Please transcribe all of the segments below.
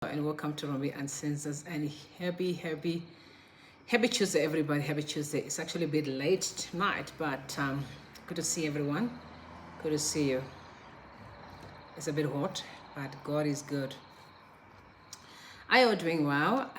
and welcome to Romy and Census, and happy Tuesday, everybody. Happy Tuesday. It's actually a bit late tonight, but good to see everyone. Good to see you. It's a bit hot, but God is good. Are you all doing well?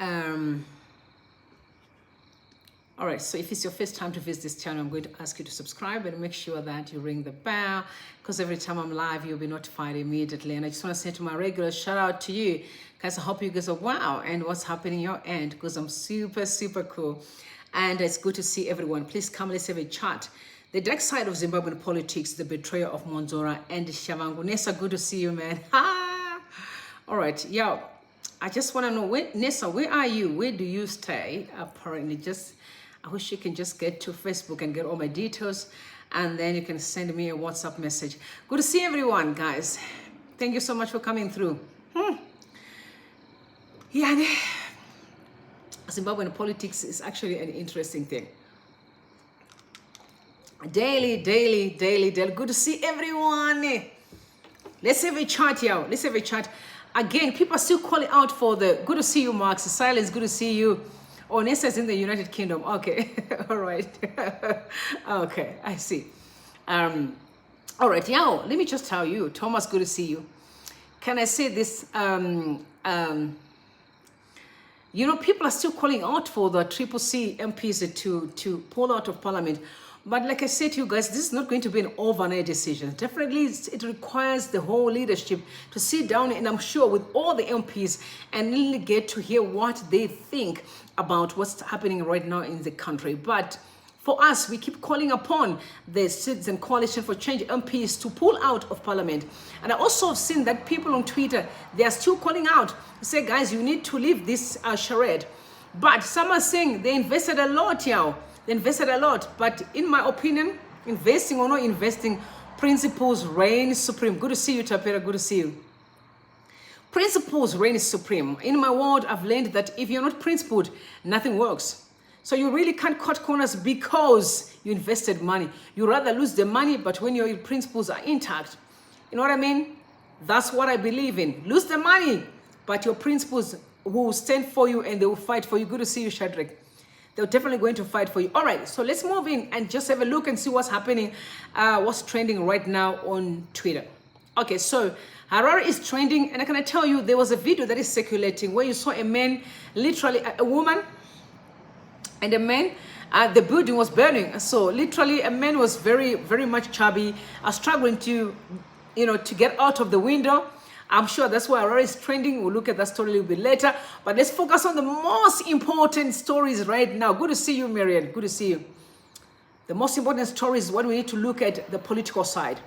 All right, so if it's your first time to visit this channel, I'm going to ask you to subscribe and make sure that you ring the bell, because every time I'm live, you'll be notified immediately. And I just want to say to my regulars, shout out to you guys. I hope you guys are wow and what's happening your end, because I'm super cool. And it's good to see everyone. Please come, let's have a chat. The dark side of Zimbabwean politics, the betrayal of Mwonzora and Tshabangu. Nessa, good to see you, man. All right, yo, I just want to know, Nessa, where are you? Where do you stay? Apparently, I wish you can just get to Facebook and get all my details, and then you can send me a WhatsApp message. Good to see everyone, guys. Thank you so much for coming through. Yeah, Zimbabwean politics is actually an interesting thing. Daily. Good to see everyone. Let's have a chat, yo. Let's have a chat. Again, people are still calling out for the good to see you, Max. Silence, good to see you. Oh, Nessa's in the United Kingdom. Okay. All right. Okay, I see. All right, yo, let me just tell you, Thomas, good to see you. Can I say this? You know, people are still calling out for the CCC MPs to pull out of parliament. But like I said to you guys, this is not going to be an overnight decision. Definitely, it requires the whole leadership to sit down, and I'm sure with all the MPs, and really get to hear what they think about what's happening right now in the country. But for us, we keep calling upon the Citizen Coalition for Change MPs to pull out of parliament. And I also have seen that people on Twitter, they are still calling out, say, guys, you need to leave this charade. But some are saying they invested a lot, y'all. They invested a lot, but in my opinion, investing or not investing, principles reign supreme. Good to see you, Tapera. Good to see you. Principles reign supreme. In my world, I've learned that if you're not principled, nothing works. So you really can't cut corners because you invested money. You rather lose the money, but when your principles are intact, you know what I mean? That's what I believe in. Lose the money, but your principles will stand for you and they will fight for you. Good to see you, Shadrach. They're definitely going to fight for you. All right, so let's move in and just have a look and see what's happening, what's trending right now on Twitter. Okay, so Harare is trending, and I can tell you there was a video that is circulating where you saw a man, literally a woman and a man, the building was burning. So literally a man was very much chubby, struggling to, to get out of the window. I'm sure that's why Harare is trending. We'll look at that story a little bit later. But let's focus on the most important stories right now. Good to see you, Marian. Good to see you. The most important story is what we need to look at, the political side.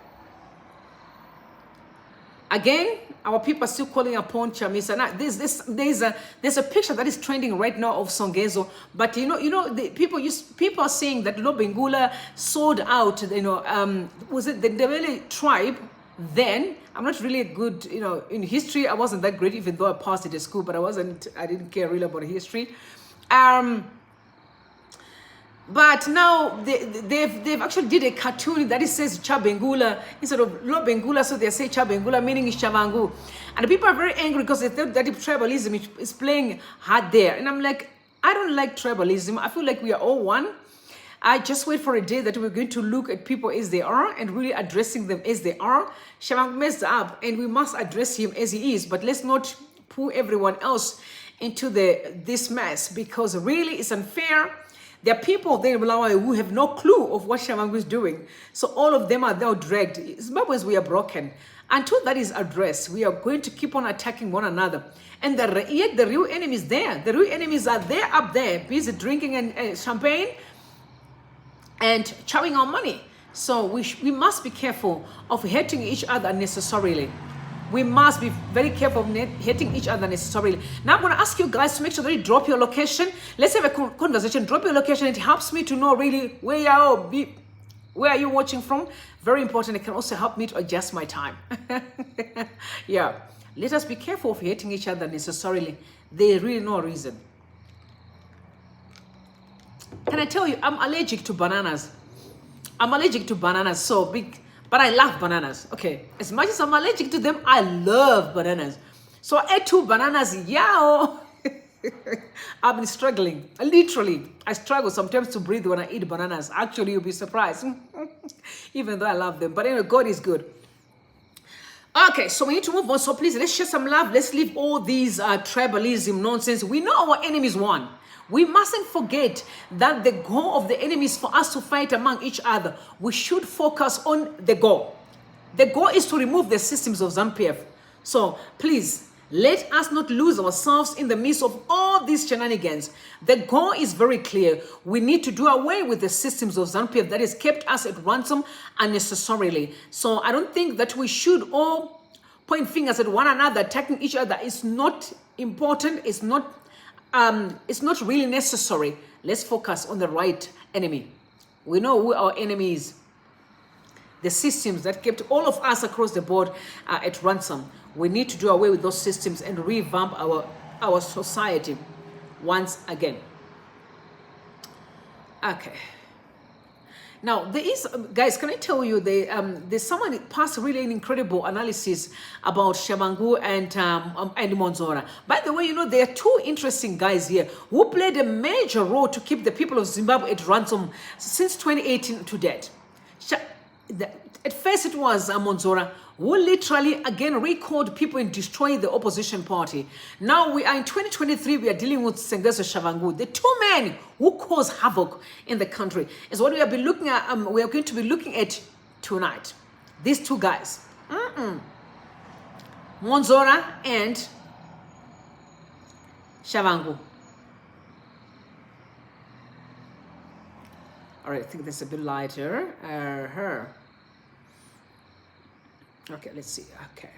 Again, our people are still calling upon Chamisa. Now, there's a picture that is trending right now of Sengezo. But the people are saying that Lobengula sold out. Was it the Ndebele tribe? Then I'm not really good, in history. I wasn't that great, even though I passed it at school, but I didn't care really about history. But now they've actually did a cartoon that it says Chabengula instead of Lobengula, so they say Chabengula, meaning is Tshabangu. And the people are very angry because they thought that tribalism is playing hard there. And I'm like, I don't like tribalism. I feel like we are all one. I just wait for a day that we're going to look at people as they are and really addressing them as they are. Tshabangu messed up and we must address him as he is, but let's not pull everyone else into this mess, because really it's unfair. There are people there who have no clue of what Tshabangu is doing. So all of them are now dragged. Zimbabweans, we are broken. Until that is addressed, we are going to keep on attacking one another. And yet the real enemy is there. The real enemies are there, up there, busy drinking and champagne and chowing our money. So we must be careful of hating each other unnecessarily. We must be very careful of hating each other necessarily. Now I'm going to ask you guys to make sure that you drop your location. Let's have a conversation. Drop your location. It helps me to know really where are you watching from. Very important. It can also help me to adjust my time. Yeah. Let us be careful of hating each other necessarily. There's really no reason. Can I tell you, I'm allergic to bananas. I'm allergic to bananas but I love bananas. Okay, as much as I'm allergic to them, I love bananas. So I ate 2 bananas. Yeah. I've been struggling. Literally, I struggle sometimes to breathe when I eat bananas. Actually, you'll be surprised. Even though I love them. But anyway, God is good. Okay, so we need to move on. So please, let's share some love. Let's leave all these tribalism nonsense. We know our enemies won. We mustn't forget that the goal of the enemy is for us to fight among each other. We should focus on the goal. The goal is to remove the systems of ZANU-PF. So please, let us not lose ourselves in the midst of all these shenanigans. The goal is very clear. We need to do away with the systems of ZANU-PF that has kept us at ransom unnecessarily. So I don't think that we should all point fingers at one another, attacking each other. It's not important. It's not really necessary. Let's focus on the right enemy. We know who our enemy is. The systems that kept all of us across the board at ransom. We need to do away with those systems and revamp our society once again. Okay. Now, there is, guys, can I tell you, there's someone passed really an incredible analysis about Tshabangu and Mwonzora. By the way, you know, there are 2 interesting guys here who played a major role to keep the people of Zimbabwe at ransom since 2018 to date. At first, it was Mwonzora, who literally, again, recalled people in destroying the opposition party. Now, we are in 2023, we are dealing with Sengezo Tshabangu, the 2 men who caused havoc in the country, is what we have been looking at. We are going to be looking at tonight. These 2 guys. Mwonzora and Tshabangu. All right, I think that's a bit lighter. Okay, let's see. Okay.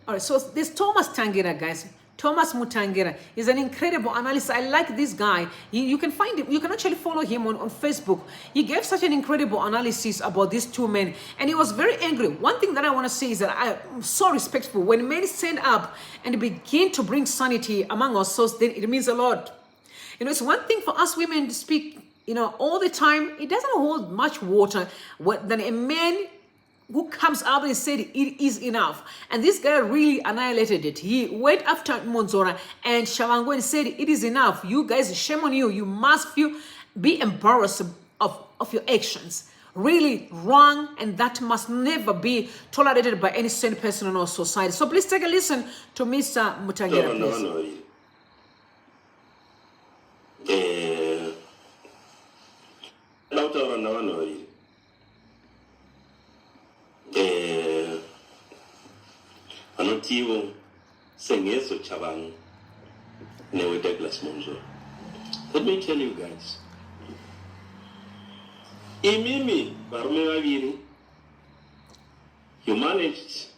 All right, so this Thomas Tangira, guys. Thomas Mutangira is an incredible analyst. I like this guy. You can find him. You can actually follow him on Facebook. He gave such an incredible analysis about these 2 men. And he was very angry. One thing that I want to say is that I'm so respectful. When men stand up and begin to bring sanity among ourselves, then it means a lot. You know, it's one thing for us women to speak, you know, all the time. It doesn't hold much water than a man who comes out and said it is enough. And this guy really annihilated it. He went after Mwonzora and Tshabangu and said, it is enough. You guys, shame on you. You must be embarrassed of your actions. Really wrong, and that must never be tolerated by any sane person in our society. So please take a listen to Mr. Mutangira, please. Anotivo Sengezo Tshabangu newe Douglas Mwonzora. Let me tell you guys. Imimi barume vaviri, you managed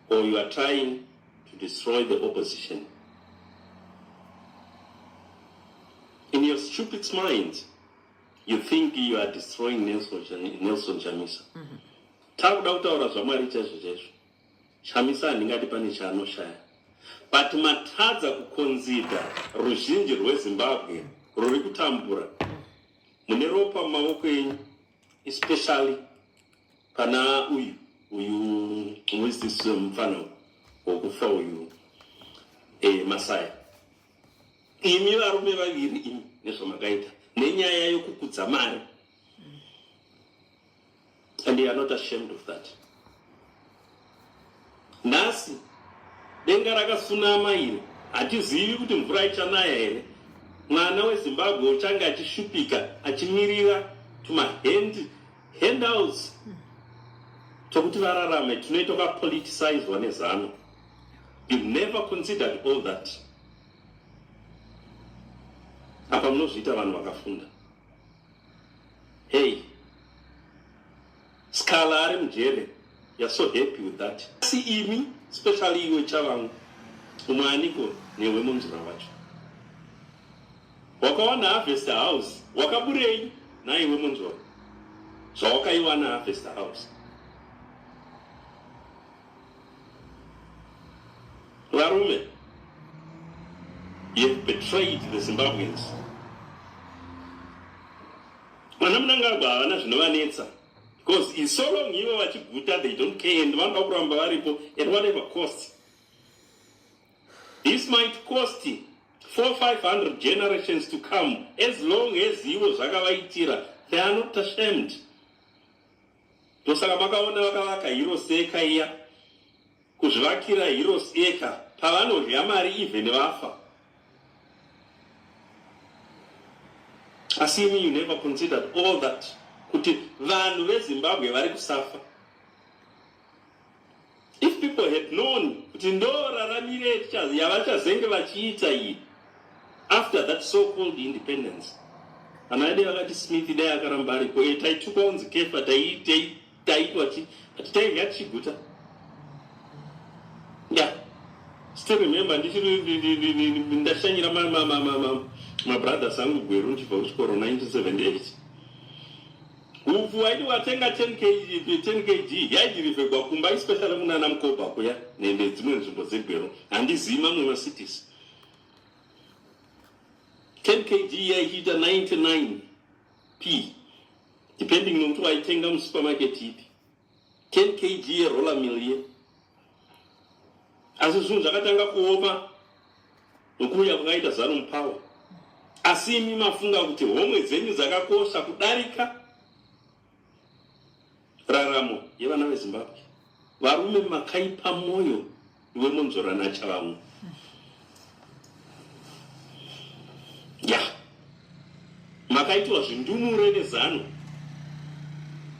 or you are trying to destroy the opposition. In your stupid mind, you think you are destroying Nelson Chamisa. Takudautaura zvamwari chaizvo Chamisa handingati pane chaanoshaya. But matadza kukonzida ruzhinji rweZimbabwe ruri kutambura mune ropa mumaoko enyu, especially pana uyu who is this mfano wokufa uyu Masaya. Imi varume vaviri imi nezvamakaita nenyaya yokukudza mari. And they are not ashamed of that. Nasi, denga rakasunama iri, hatizivi kuti mvura ichanaya here. Mwana weZimbabwe uchanga achishupika, achimirira handouts. Tokuti vararame, tunoitoka politicized nezano. You've never considered all that. Apa munozviita vanhu vakafunda. Hey, Scala ari mujere. You're so happy with that. See imi, especially iwe Tshabangu, umaniko newe Mwonzora wacho. Wakawana harvest house, wakaburei na iwe Mwonzora. Zvawakaiwana harvest house. Varume, you've betrayed the Zimbabweans. Mnangagwa havana zvinovanetsa. Because so long you are good that they don't care and one at whatever cost. This might cost 400-500 generations to come, as long as you Zagavaitira, they are not ashamed. Tosakamakaona vakavaka heroes eka iya kuzvivakira heroes eka pavanorya mari even vafa. Assuming you never considered all that, kuti vanhu veZimbabwe vari kusafa. If people had known kuti ndoraramire yavachazenge vachiita iyi after that so-called independence, ana edu vakati Smith dai akaramba ariko taituka unzi kefa taitwa tainga tichiguta. Yeah, still remember ndashanyira mabrothers angu Gweru ndichibva kuchikoro 1978. Ufu waiti watenga 10 kg yaidhirivhekwa kumba especially munana Mukoba kuya nedzimwe nzvimbo dzeGweru handizivi mamwe macities. 10 kg yaichiita 99p depending nokuti waitenga musupermarket ipi. 10 kg yeroller mill ye. Asi zvinhu zvakatanga kuoma nokuuya kwakaita Zanum Power. Asi imi mafunga kuti homwe dzenyu dzakakosha kudarika raramo yevana veZimbabwe. Varume makaipa moyo iwe Mwonzora naChabangu. Makaitwa zvindumure nezano.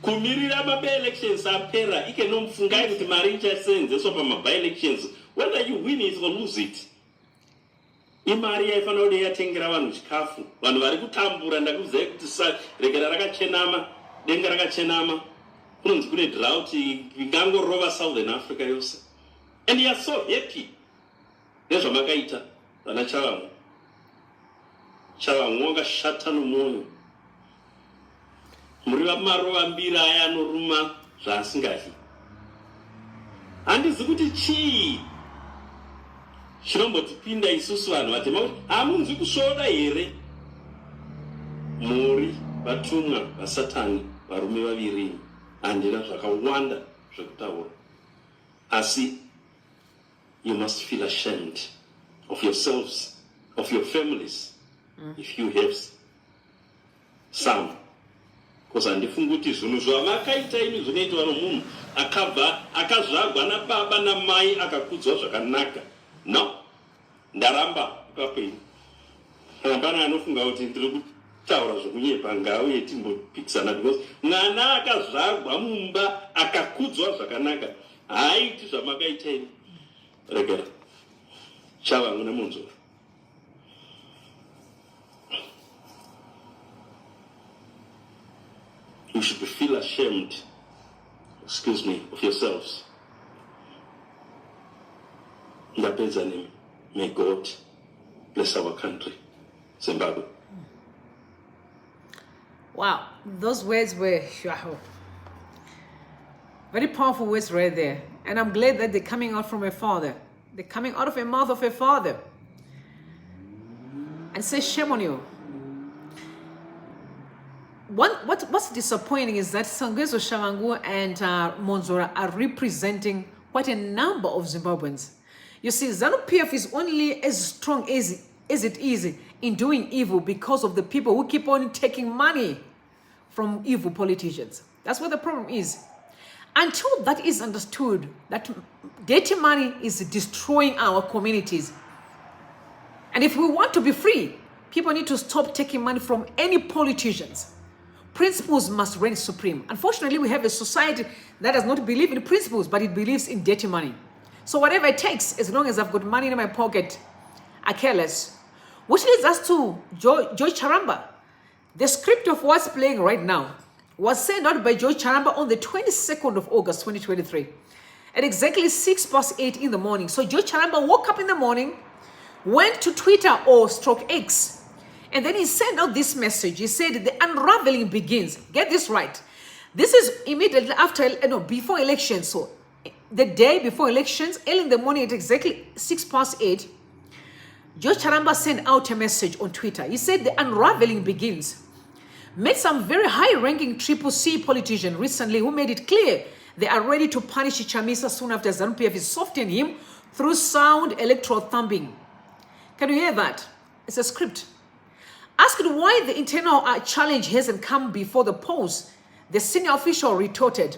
Kumirira maby-elections apera ikenomfungai kuti mari ichasenzeswa pamaby-elections. Whether you win it or lose it. Imari yaifanira kuti yatengera vanhu chikafu. Vanhu vari kutambura ndakuzai kuti regera rakachenama, denga rakachenama. Kunonzi kune drought ingangorova Southern Africa yose. And you are so happy. Nezvamakaita vana Chabangu. Chabangu wakashata nomwoyo. Muri vamarova mbiri aya anoruma zvaasingazi. Handizi kuti chii chinombotipinda isusu vanhu vatema kuti hamunzi kusvoda here. Muri vatumwa vaSatani varume vaviri. Handina zvakawanda zvekutaura. Asi you must feel ashamed of yourselves, of your families, if you have some. Because handifungi kuti zvinhu zvamakaita imi zvinoitwa nomunhu akazvagwa nababa namai akakudzwa zvakanaka. No, ndaramba ukapenyu. Hapana anofunga kuti ndiri kutaura zvokunyepa ngauye timbopikisana because mwana akazvagwa mumba akakudzwa zvakanaka haaiti zvamakaita imi. Regera Chabangu naMwonzora. You should feel ashamed, excuse me, of yourselves. May God bless our country, Zimbabwe. Wow, those words were very powerful words right there. And I'm glad that they're coming out from a father. They're coming out of the mouth of a father. And say, shame on you. What's disappointing is that Sengezo Tshabangu and Mwonzora are representing quite a number of Zimbabweans. You see, ZANU-PF is only as strong as it is in doing evil because of the people who keep on taking money from evil politicians. That's what the problem is. Until that is understood, that dirty money is destroying our communities. And if we want to be free, people need to stop taking money from any politicians. Principles must reign supreme. Unfortunately, we have a society that does not believe in principles, but it believes in dirty money. So whatever it takes, as long as I've got money in my pocket, I care less. Which leads us to Joy Charamba. The script of what's playing right now was sent out by Joy Charamba on the 22nd of August, 2023. At exactly 6:08 in the morning. So Joy Charamba woke up in the morning, went to Twitter or /X, and then he sent out this message. He said, the unraveling begins. Get this right. This is immediately after, before elections. So the day before elections, early in the morning at exactly 6:08, Joy Charamba sent out a message on Twitter. He said, the unraveling begins. met some very high-ranking CCC politician recently who made it clear they are ready to punish Chamisa soon after ZANU-PF is softening him through sound electoral thumping. Can you hear that? It's a script. Asked why the internal challenge hasn't come before the polls, the senior official retorted,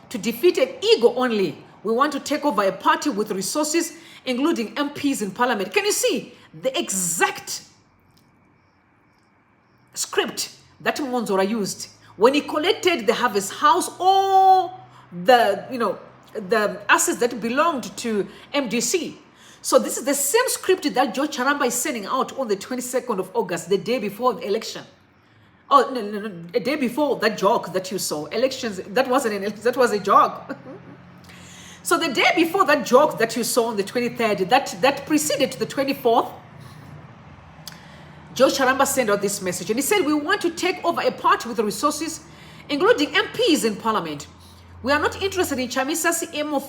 to defeat an ego only, we want to take over a party with resources, including MPs in parliament. Can you see the exact script that Mwonzora used when he collected the Harvest House, or the, the assets that belonged to MDC? So this is the same script that George Charamba is sending out on the 22nd of August, the day before the election. Oh, no, a day before that joke that you saw. Elections, that wasn't an election, that was a joke. So the day before that joke that you saw on the 23rd, that preceded the 24th, George Charamba sent out this message. And he said, we want to take over a party with resources, including MPs in parliament. We are not interested in Chamisa's MO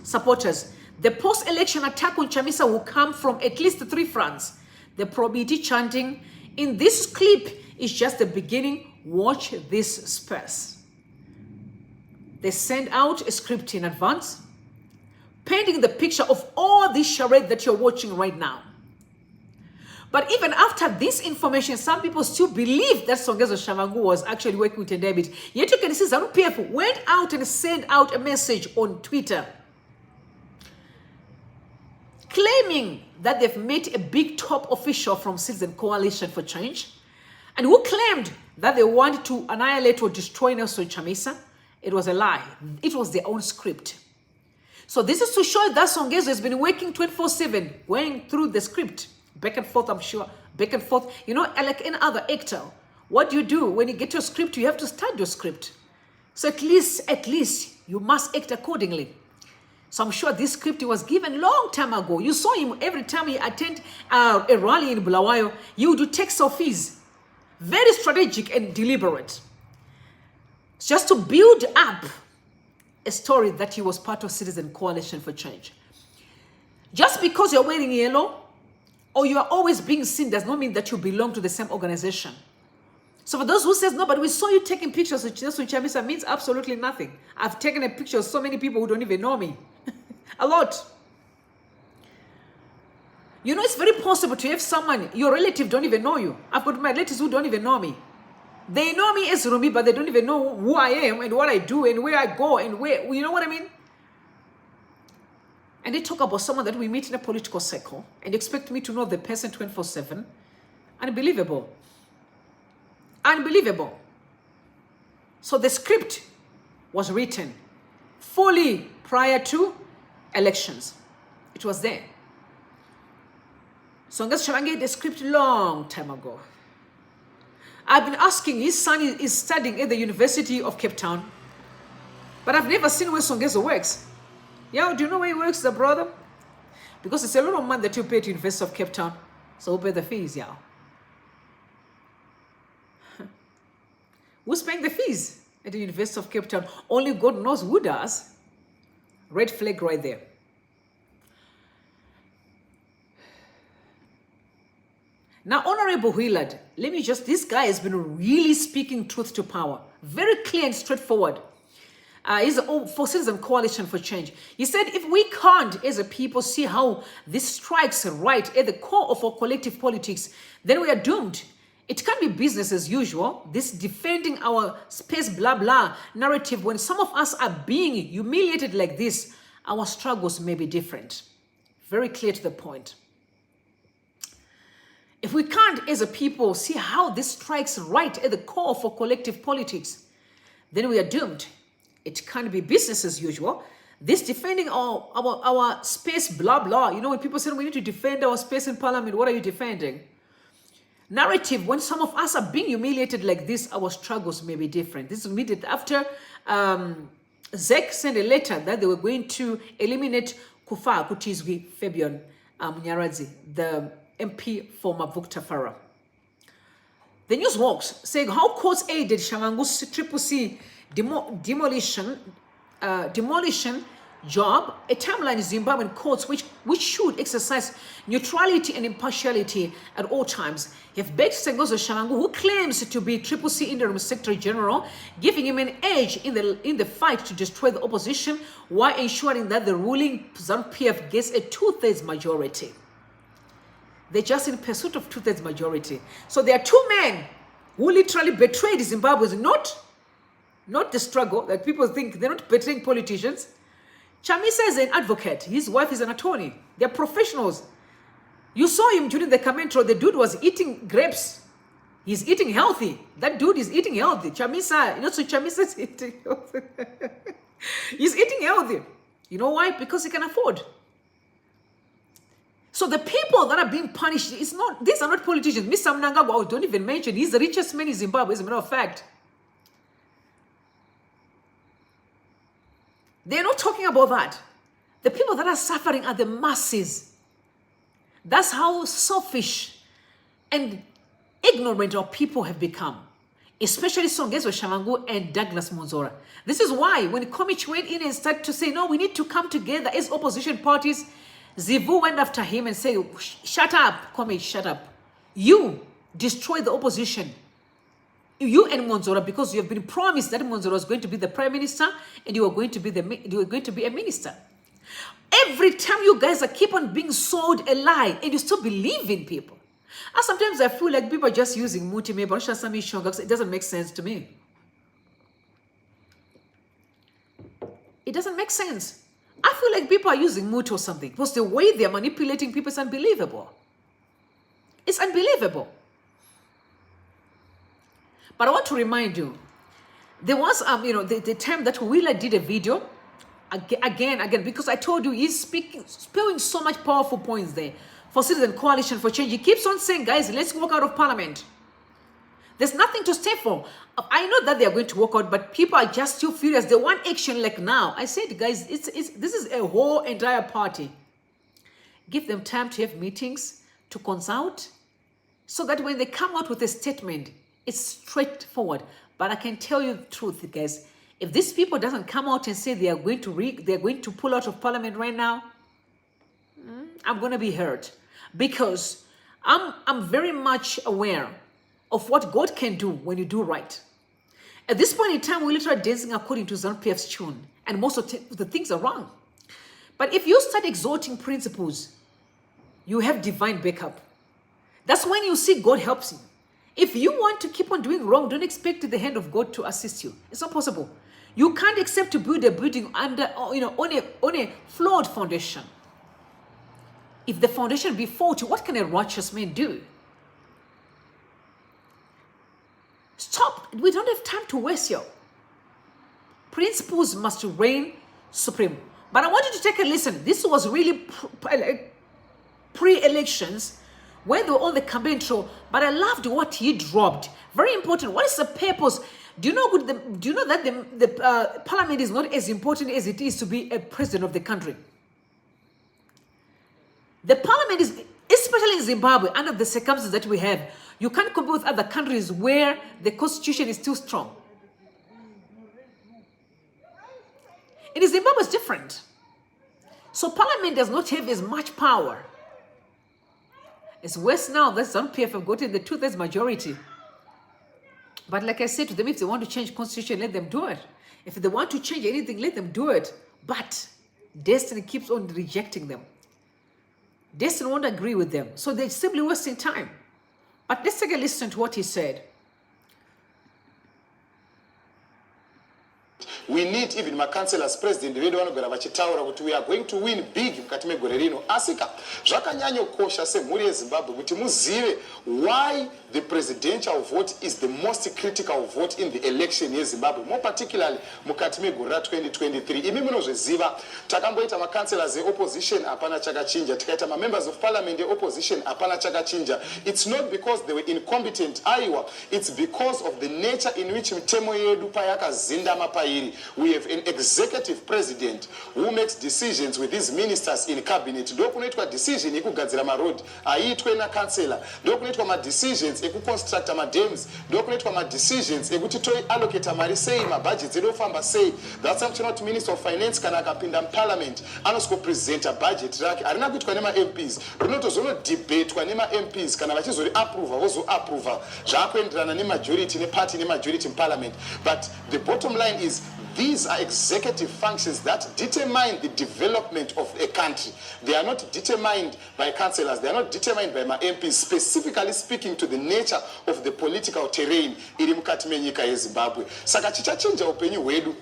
supporters. The post-election attack on Chamisa will come from at least 3 fronts. The pro-BT chanting in this clip is just the beginning. Watch this space. They send out a script in advance, painting the picture of all this charade that you're watching right now. But even after this information, some people still believe that Sengezo Tshabangu was actually working with a debit. Yet you can see ZANU-PF went out and sent out a message on Twitter claiming that they've met a big top official from Citizen Coalition for Change, and who claimed that they wanted to annihilate or destroy Nelson Chamisa. It was a lie. It was their own script. So this is to show that Sengezo has been working 24/7, going through the script, back and forth, I'm sure, back and forth. Like any other actor, what do you do when you get your script? You have to study your script. So at least you must act accordingly. So I'm sure this script was given long time ago. You saw him every time he attend a rally in Bulawayo. He would do take selfies. Very strategic and deliberate. Just to build up a story that he was part of Citizen Coalition for Change. Just because you're wearing yellow or you are always being seen does not mean that you belong to the same organization. So for those who says, no, but we saw you taking pictures with Nelson Chamisa, means absolutely nothing. I've taken a picture of so many people who don't even know me. A lot. It's very possible to have someone, your relative don't even know you. I've got my relatives who don't even know me. They know me as Rumi, but they don't even know who I am and what I do and where I go and where, you know what I mean? And they talk about someone that we meet in a political circle and expect me to know the person 24/7. Unbelievable. Unbelievable. So the script was written fully prior to elections. It was there. Sengezo Tshabangu had the script long time ago. I've been asking, his son is studying at the University of Cape Town, but I've never seen where Sengezo works. Yeah, do you know where he works, the brother? Because it's a lot of money that you pay to University of Cape Town, so who pay the fees, yeah. Who's paying the fees at the University of Cape Town? Only God knows who does. Red flag right there. Now, Honorable Willard, this guy has been really speaking truth to power. Very clear and straightforward. He's for Citizen Coalition for Change. He said, if we can't, as a people, see how this strikes right at the core of our collective politics, then we are doomed. It can't be business as usual, this defending our space blah blah narrative. When some of us are being humiliated like this, our struggles may be different. Very clear to the point. If we can't, as a people, see how this strikes right at the core of our collective politics, then we are doomed. It can't be business as usual. This defending our space blah blah. When people say we need to defend our space in parliament, what are you defending? Narrative, when some of us are being humiliated like this, our struggles may be different. This is immediately after ZEC sent a letter that they were going to eliminate Kufa Kutizwi Fabian Munyaradzi, the MP for Mavukta. The news walks saying how courts aided Tshabangu's CCC demolition job, a timeline in Zimbabwean courts which should exercise neutrality and impartiality at all times, have begged Sengezo Tshabangu, who claims to be CCC Interim Secretary General, giving him an edge in the fight to destroy the opposition while ensuring that the ruling ZANU-PF gets a 2/3 majority. They're just in pursuit of 2/3 majority. So there are two men who literally betrayed Zimbabweans, not the struggle that people think. They're not betraying politicians. Chamisa is an advocate. His wife is an attorney. They're professionals. You saw him during the commentary. The dude was eating grapes. He's eating healthy. That dude is eating healthy. Chamisa, so Chamisa is eating healthy. He's eating healthy. You know why? Because he can afford. So the people that are being punished, these are not politicians. Mr. Mnangagwa, don't even mention. He's the richest man in Zimbabwe, as a matter of fact. They're not talking about that. The people that are suffering are the masses. That's how selfish and ignorant our people have become. Especially Sengezo Tshabangu and Douglas Mwonzora. This is why when Komich went in and started to say, no, we need to come together as opposition parties, Zivu went after him and said, shut up, Komich, shut up. You destroy the opposition. You and Mwonzora, because you have been promised that Mwonzora was going to be the prime minister and you are going to be a minister. Every time you guys keep on being sold a lie and you still believe in people. And sometimes I feel like people are just using Mutime, but it doesn't make sense to me. It doesn't make sense. I feel like people are using Mutu or something because the way they're manipulating people is unbelievable. It's unbelievable. But I want to remind you, there was, the time that Wheeler did a video, again, because I told you he's spewing so much powerful points there for Citizen Coalition for Change. He keeps on saying, guys, let's walk out of parliament. There's nothing to stay for. I know that they are going to walk out, but people are just too furious. They want action like now. I said, guys, this is a whole entire party. Give them time to have meetings, to consult, so that when they come out with a statement, it's straightforward. But I can tell you the truth, guys. If these people doesn't come out and say they are going to pull out of parliament right now, I'm going to be hurt, because I'm very much aware of what God can do when you do right. At this point in time, we're literally dancing according to ZANU-PF's tune, and most of the things are wrong. But if you start exalting principles, you have divine backup. That's when you see God helps you. If you want to keep on doing wrong, don't expect the hand of God to assist you. It's not possible. You can't accept to build a building on a flawed foundation. If the foundation be faulty, what can a righteous man do? Stop. We don't have time to waste, yo. Principles must reign supreme. But I want you to take a listen. This was really pre-elections, when they were on the campaign trail, but I loved what he dropped. Very important. What is the purpose? Do you know that the parliament is not as important as it is to be a president of the country? The parliament is, especially in Zimbabwe, under the circumstances that we have, you can't compare with other countries where the constitution is still strong. In Zimbabwe, it's different. So parliament does not have as much power. It's worse now that ZANU-PF have gotten the 2/3 majority. But like I said to them, if they want to change constitution, let them do it. If they want to change anything, let them do it. But destiny keeps on rejecting them. Destiny won't agree with them. So they're simply wasting time. But let's take a listen to what he said. We need even my councillors, president, we are going to win big mukati megore rino. Asika, zvakanyanyo kosha semhuri yeZimbabwe kuti muzive why the presidential vote is the most critical vote in the election yeZimbabwe, more particularly mukati megore 2023. Imi munozviziva, takamboita ma councillors opposition apana chakachinja, tikaita ma members of parliament opposition apana chakachinja. It's not because they were incompetent aiwa, it's because of the nature in which mitemo yedu payakazindama pairi. we have an executive president who makes decisions with his ministers in cabinet. Ndokunoitwa decision yekugadzira maroad aitwe na councillor. Ndokunoitwa ma decisions ekuconstructa ma dams. Ndokunoitwa ma decisions ekuti toi allocate mari sei ma budgets edofamba sei. That's something not minister of finance kana akapinda parliament anosco present a budget rake arina kuitwa nema MPs. Runotozono debate kwa nema MPs kana vachizori approve vozo approve zvakuenderana ne majority ne party ne majority in parliament. But the bottom line is these are executive functions that determine the development of a country. They are not determined by councillors. They are not determined by my MPs, specifically speaking to the nature of the political terrain iri mukati menyika yeZimbabwe. Saka chichachinja upenyu hwedu.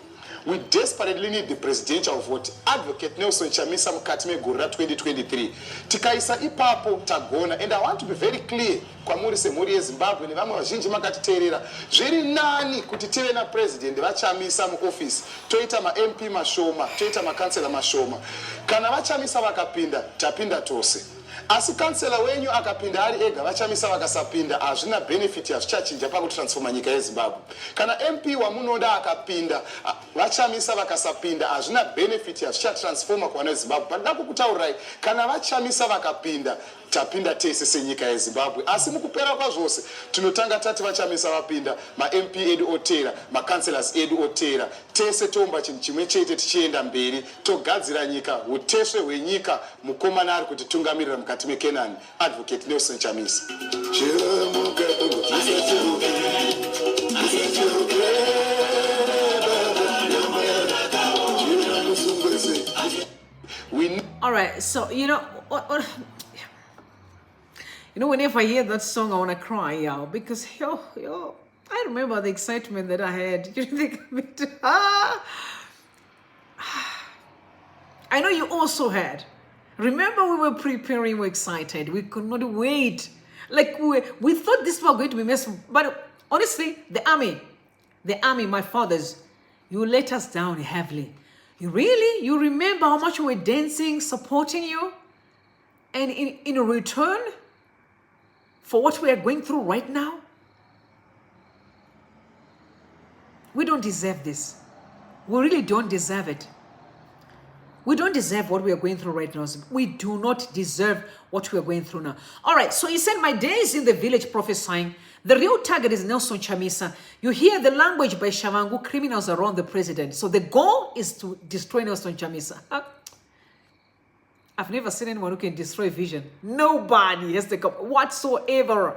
We desperately need the presidential vote. Advocate Nelson Chamisa mukati megore 2023. Tikaisa ipapo tagona. And I want to be very clear kwa muri semuri yeZimbabwe nevamwe vazhinji makatiteerera. Zviri nani kuti tive na president vachamisa muoffice. Toita ma MP mashoma, toita ma councillor mashoma. Kana vachamisa vakapinda, tapinda tose. Asi kansela wenyu akapinda ari ega vachamisa vakasapinda hazvina benefit yazvichachinja pakutransforma nyika yeZimbabwe. Kana MP wamunoda akapinda vachamisa vakasapinda hazvina benefit yazvichatransforma kuwana Zimbabwe. Pandida kukutaurirai kana vachamisa vakapinda tapinda tese senyika yeZimbabwe. Asi mukupera kwazvose tunotanga tati vachamisa vapinda ma MP edu otera, ma councillors edu otera, tese tomba chinhu chimwe chete tichienda mberi togadzira nyika uteswe hwenyika mukomana ari kuti tungamirira mukati meKenani Advocate Nelson Chamisa. All right, so you know what you know, whenever I hear that song, I want to cry, y'all, because I remember the excitement that I had. You think of it? I know you also had. Remember, we were preparing, we were excited. We could not wait. Like we thought this was going to be messy. But honestly, the army, my fathers, you let us down heavily. You remember how much we were dancing, supporting you? And in return for what we are going through right now, we don't deserve this. We really don't deserve it. We don't deserve what we are going through right now. We do not deserve what we are going through now. All right, so he said, my days in the village prophesying. The real target is Nelson Chamisa. You hear the language by Tshabangu, criminals around the president. So the goal is to destroy Nelson Chamisa. I've never seen anyone who can destroy vision. Nobody has the goal whatsoever.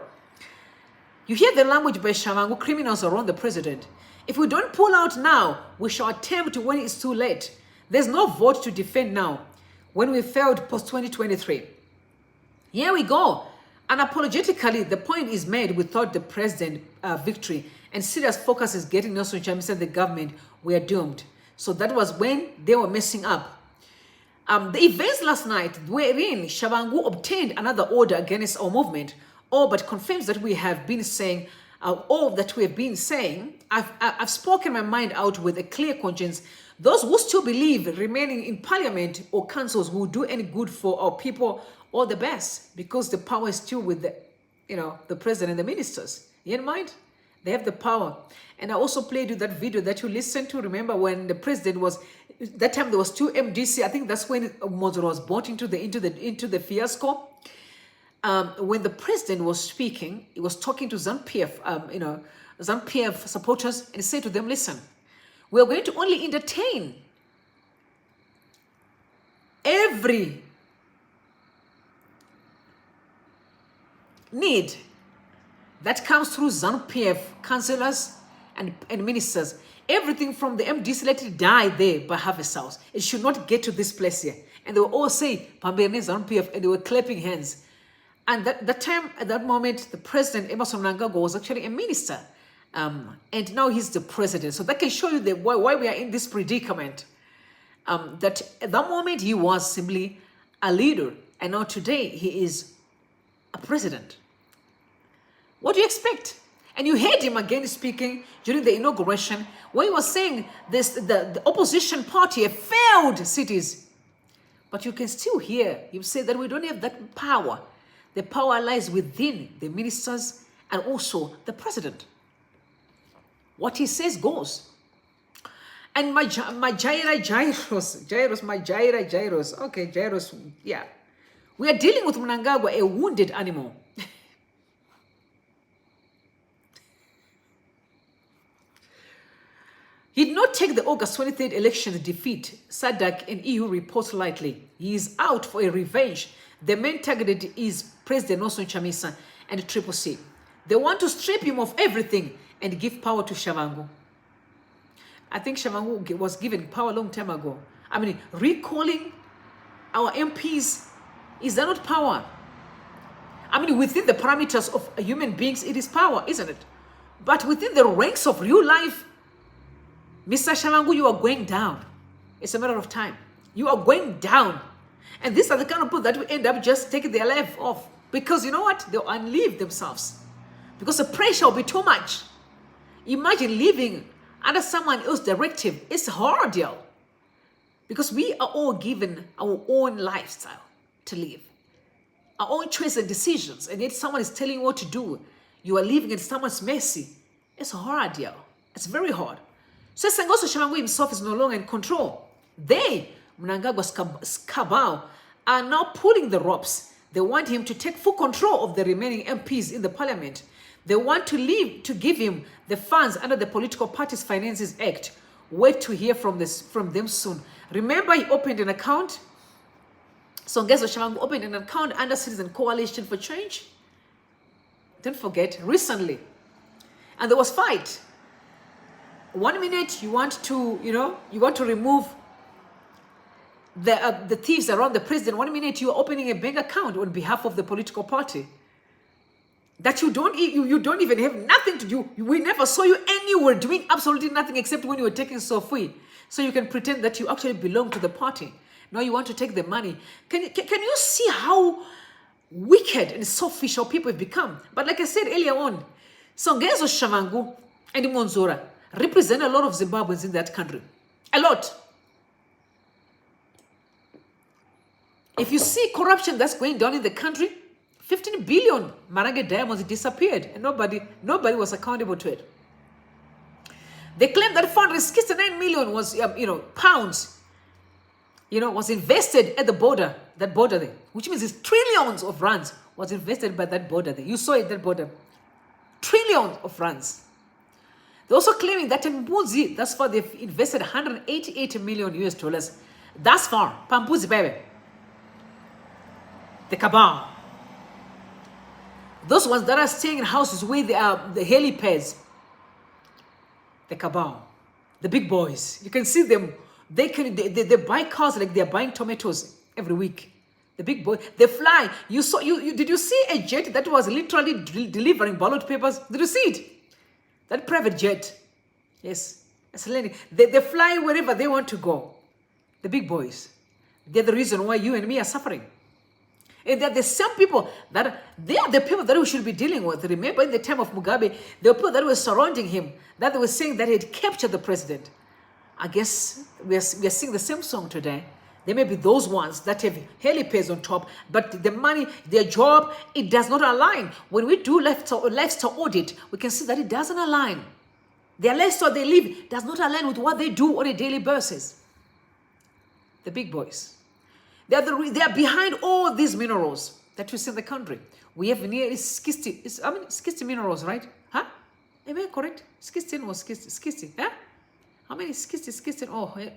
You hear the language by Tshabangu, criminals around the president. If we don't pull out now, we shall attempt when it's too late. There's no vote to defend now when we failed post-2023. Here we go. Unapologetically, the point is made without the president victory and serious focus is getting Nelson Chamisa and the government, we are doomed. So that was when they were messing up. The events last night wherein Tshabangu obtained another order against our movement, all but confirms that we have been saying, all that we have been saying. I've spoken my mind out with a clear conscience. Those who still believe remaining in parliament or councils will do any good for our people, all the best, because the power is still with the president and the ministers. You in mind? They have the power. And I also played you that video that you listened to. Remember when the president was, that time there was 2 MDC. I think that's when Mwonzora was brought into the fiasco. When the president was speaking, he was talking to ZANU-PF, ZANU-PF supporters, and he said to them, listen, we are going to only entertain every need that comes through ZANU-PF councillors and ministers. Everything from the MDC, let it die there by Harvest House. It should not get to this place here. And they will all say, Pambene ZANU-PF, and they were clapping hands. And at that moment, the president, Emmerson Mnangagwa, was actually a minister. And now he's the president. So that can show you why we are in this predicament. That at that moment, he was simply a leader. And now today, he is a president. What do you expect? And you heard him again speaking during the inauguration, where he was saying this: the opposition party have failed cities. But you can still hear him say that we don't have that power. The power lies within the ministers and also the president. What he says goes. And Majaira, Jairosi. Okay, Jairosi, yeah. We are dealing with Mnangagwa, a wounded animal. He did not take the August 23rd election defeat, SADC and EU reports lightly. He is out for a revenge. The main target is President Nelson Chamisa and CCC. They want to strip him of everything and give power to Tshabangu. I think Tshabangu was given power a long time ago. I mean, recalling our MPs, is that not power? I mean, within the parameters of human beings, it is power, isn't it? But within the ranks of real life, Mr. Tshabangu, you are going down. It's a matter of time. You are going down. And these are the kind of people that will end up just taking their life off. Because you know what? They'll unleash themselves. Because the pressure will be too much. Imagine living under someone else's directive. It's hard, yo. Because we are all given our own lifestyle to live. Our own choices and decisions. And yet someone is telling you what to do. You are living in someone's mercy. It's hard, yo. It's very hard. So Sengezo Tshabangu himself is no longer in control. They, Mnangagwa's cabal, are now pulling the ropes. They want him to take full control of the remaining MPs in the parliament. They want to give him the funds under the Political Parties Finances Act. Wait to hear from them soon. Remember, he opened an account. Sengezo Tshabangu opened an account under Citizen Coalition for Change. Don't forget, recently. And there was fight. 1 minute you want to, you want to remove the thieves around the president. 1 minute you are opening a bank account on behalf of the political party that you don't even have nothing to do. We never saw you anywhere doing absolutely nothing except when you were taking Sofui, so you can pretend that you actually belong to the party. Now you want to take the money. Can you see how wicked and selfish our people have become? But like I said earlier on, Sengezo Tshabangu and Mwonzora represent a lot of Zimbabweans in that country. A lot. If you see corruption that's going down in the country, 15 billion Marangwe diamonds disappeared and nobody was accountable to it. They claim that 469 million was, pounds, was invested at the border, that border there, which means it's trillions of rands was invested by that border there. You saw it, that border. Trillions of rands. They're also claiming that in Mbuzi, thus far they've invested 188 million US dollars. Thus far, Pambuzi baby. The cabal. Those ones that are staying in houses where they are the helipads. The cabal. The big boys. You can see them. They buy cars like they're buying tomatoes every week. The big boys. They fly. Did you see a jet that was literally delivering ballot papers? Did you see it? That private jet, yes, they fly wherever they want to go. The big boys, they're the reason why you and me are suffering. And they're the same people they are the people that we should be dealing with. Remember in the time of Mugabe, there were people that were surrounding him, that they were saying that he had captured the president. I guess we are singing the same song today. There may be those ones that have helipads on top, but the money, their job, it does not align. When we do lifestyle audit, we can see that it doesn't align. Their lifestyle they live does not align with what they do on a daily basis. The big boys. They are behind all these minerals that we see in the country. We have nearly 60 minerals, right? Huh? Am I correct? 16 or 60? Huh? How many 60? Oh, yeah.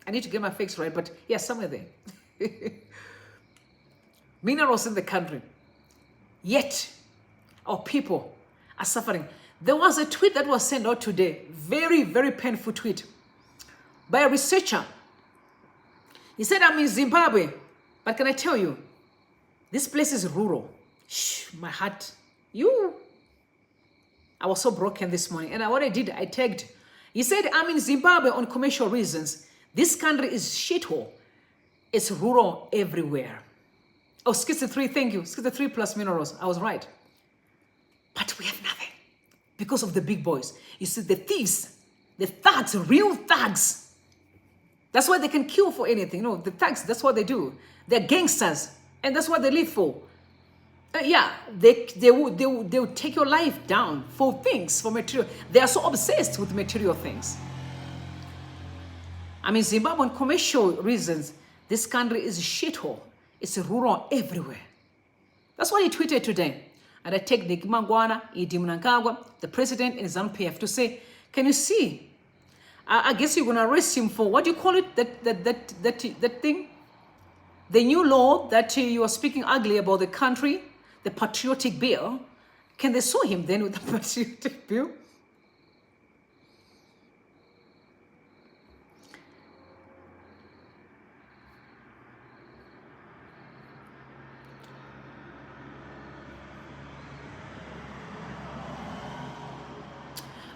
I need to get my facts right, but yeah, somewhere there. Minerals in the country. Yet, our people are suffering. There was a tweet that was sent out today, very, very painful tweet, by a researcher. He said, I'm in Zimbabwe, but can I tell you, this place is rural. Shh, my heart. I was so broken this morning. And what I did, I tagged. He said, I'm in Zimbabwe on commercial reasons. This country is shithole. It's rural everywhere. Oh, 63, thank you. 63 plus minerals. I was right. But we have nothing because of the big boys. You see, the thieves, the thugs, real thugs. That's why they can kill for anything. No, the thugs, that's what they do. They're gangsters, and that's what they live for. They will take your life down for things, for material. They are so obsessed with material things. I mean, Zimbabwe, on commercial reasons, this country is a shithole. It's rural everywhere. That's what he tweeted today. And I take Nick Mangwana, Mnangagwa, the president, and his NPF to say, can you see? I guess you're going to arrest him for, what do you call it, that thing? The new law that you are speaking ugly about the country, the patriotic bill. Can they sue him then with the patriotic bill?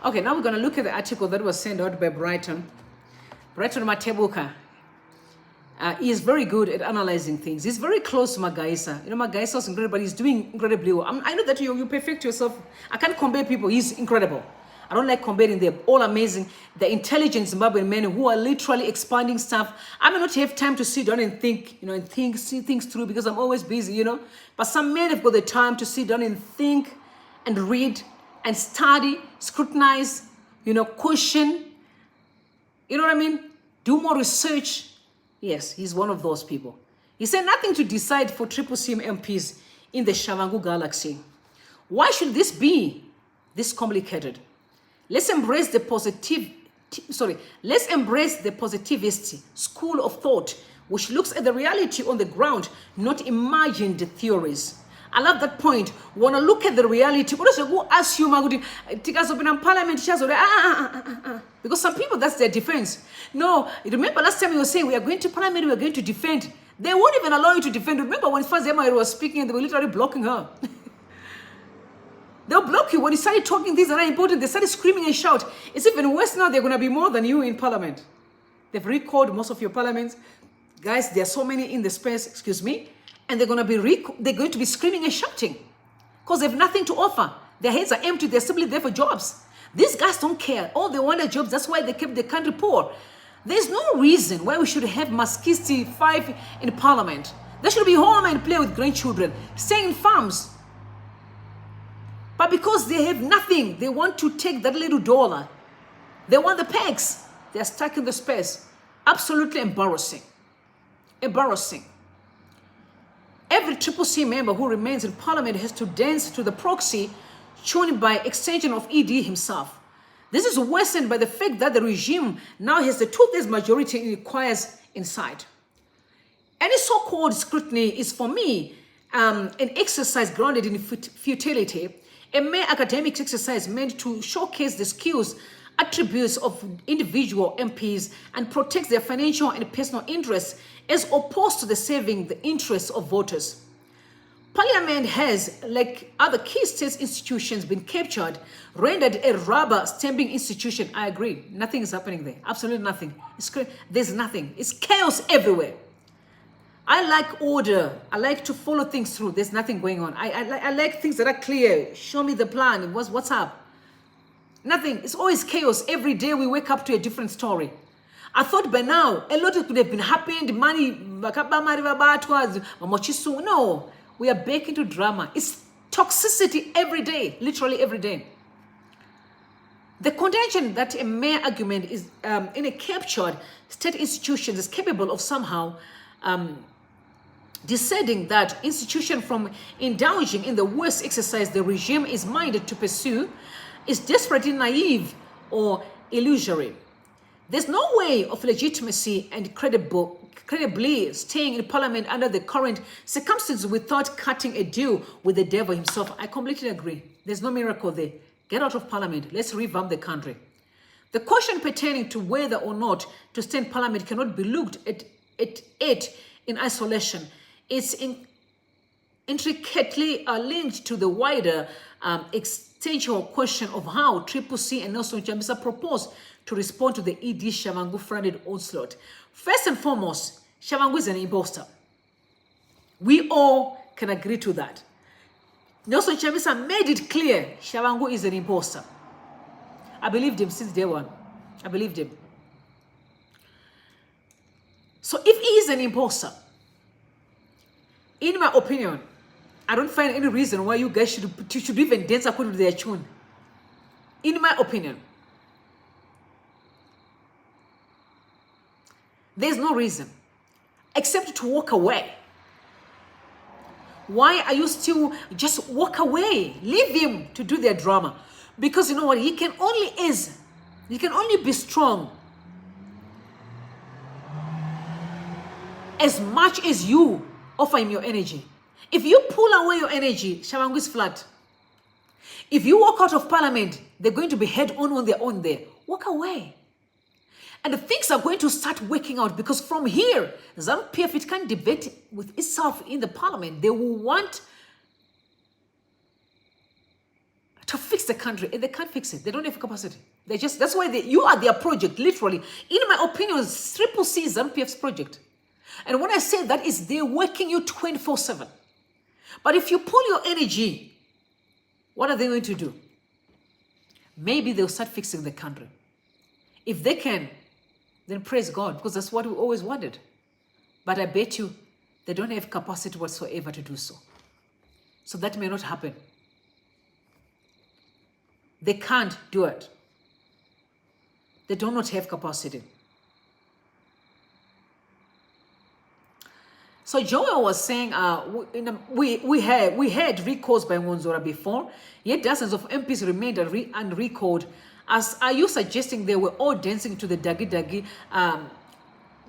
Okay, now we're going to look at the article that was sent out by Brighton. Brighton Matebuka. He is very good at analyzing things. He's very close to Majaira. You know, Majaira is incredible, but he's doing incredibly well. I know that you perfect yourself. I can't compare people. He's incredible. I don't like comparing. They're all amazing. The intelligent Zimbabwean men who are literally expanding stuff. I may not have time to sit down and think, you know, and see things through because I'm always busy, you know. But some men have got the time to sit down and think and read and study, scrutinize, you know, question, you know what I mean? Do more research. Yes, he's one of those people. He said nothing to decide for CCC MPs in the Tshabangu galaxy. Why should this be this complicated? Let's embrace the Positivist School of Thought, which looks at the reality on the ground, not imagined theories. I love that point. Want to look at the reality. Because some people, that's their defense. No, remember last time you were saying we are going to parliament, we are going to defend. They won't even allow you to defend. Remember when first Majaira was speaking and they were literally blocking her. They'll block you. When you started talking things that are important, they started screaming and shout. It's even worse now. They're going to be more than you in parliament. They've recalled most of your parliaments. Guys, there are so many in the space, excuse me. And they're going to be screaming and shouting because they have nothing to offer. Their heads are empty. They're simply there for jobs. These guys don't care. All they want are jobs. That's why they kept the country poor. There's no reason why we should have Maskisti 5 in parliament. They should be home and play with grandchildren, stay in farms. But because they have nothing, they want to take that little dollar. They want the pegs. They're stuck in the space. Absolutely embarrassing. Embarrassing. Every CCC member who remains in parliament has to dance to the proxy shown by extension of ED himself. This is worsened by the fact that the regime now has the two-thirds majority it requires inside. Any so-called scrutiny is, for me, an exercise grounded in futility, a mere academic exercise meant to showcase the skills, attributes of individual MPs and protect their financial and personal interests as opposed to serving the interests of voters. Parliament has, like other key state institutions, been captured, rendered a rubber stamping institution. I agree. Nothing is happening there. Absolutely nothing. There's nothing. It's chaos everywhere. I like order. I like to follow things through. There's nothing going on. I like things that are clear. Show me the plan. What's up? Nothing. It's always chaos. Every day we wake up to a different story. I thought by now a lot could have been happened. Money, no, we are back into drama. It's toxicity every day, literally every day. The contention that a mere argument is in a captured state institution is capable of somehow deciding that institution from indulging in the worst exercise the regime is minded to pursue is desperately naive or illusory. There's no way of legitimacy and credibly staying in parliament under the current circumstances without cutting a deal with the devil himself. I completely agree. There's no miracle there. Get out of parliament. Let's revamp the country. The question pertaining to whether or not to stay in parliament cannot be looked at in isolation. It's intricately linked to the wider existential question of how CCC and Nelson Chamisa proposed to respond to the ED Tshabangu-funded onslaught. First and foremost, Tshabangu is an imposter. We all can agree to that. Nelson Chamisa made it clear Tshabangu is an imposter. I believed him since day one. I believed him. So if he is an imposter, in my opinion, I don't find any reason why you guys should even dance according to their tune. In my opinion. There's no reason except to walk away. Why are you still just walk away? Leave him to do their drama. Because you know what? He can only be strong as much as you offer him your energy. If you pull away your energy, Tshabangu is flat. If you walk out of parliament, they're going to be head on their own there. Walk away. And the things are going to start working out, because from here, ZANU-PF, it can't debate with itself in the parliament. They will want to fix the country, and they can't fix it. They don't have capacity. That's why you are their project, literally. In my opinion, CCC is ZANU-PF's project. And when I say that, is they're working you 24/7. But if you pull your energy, what are they going to do? Maybe they'll start fixing the country. If they can, then praise God, because that's what we always wanted. But I bet you they don't have capacity whatsoever to do so. So that may not happen. They can't do it. They do not have capacity. So Joel was saying, we had recalls by Mwonzora before, yet dozens of MPs remained unrecalled. As are you suggesting they were all dancing to the Dagi Dagi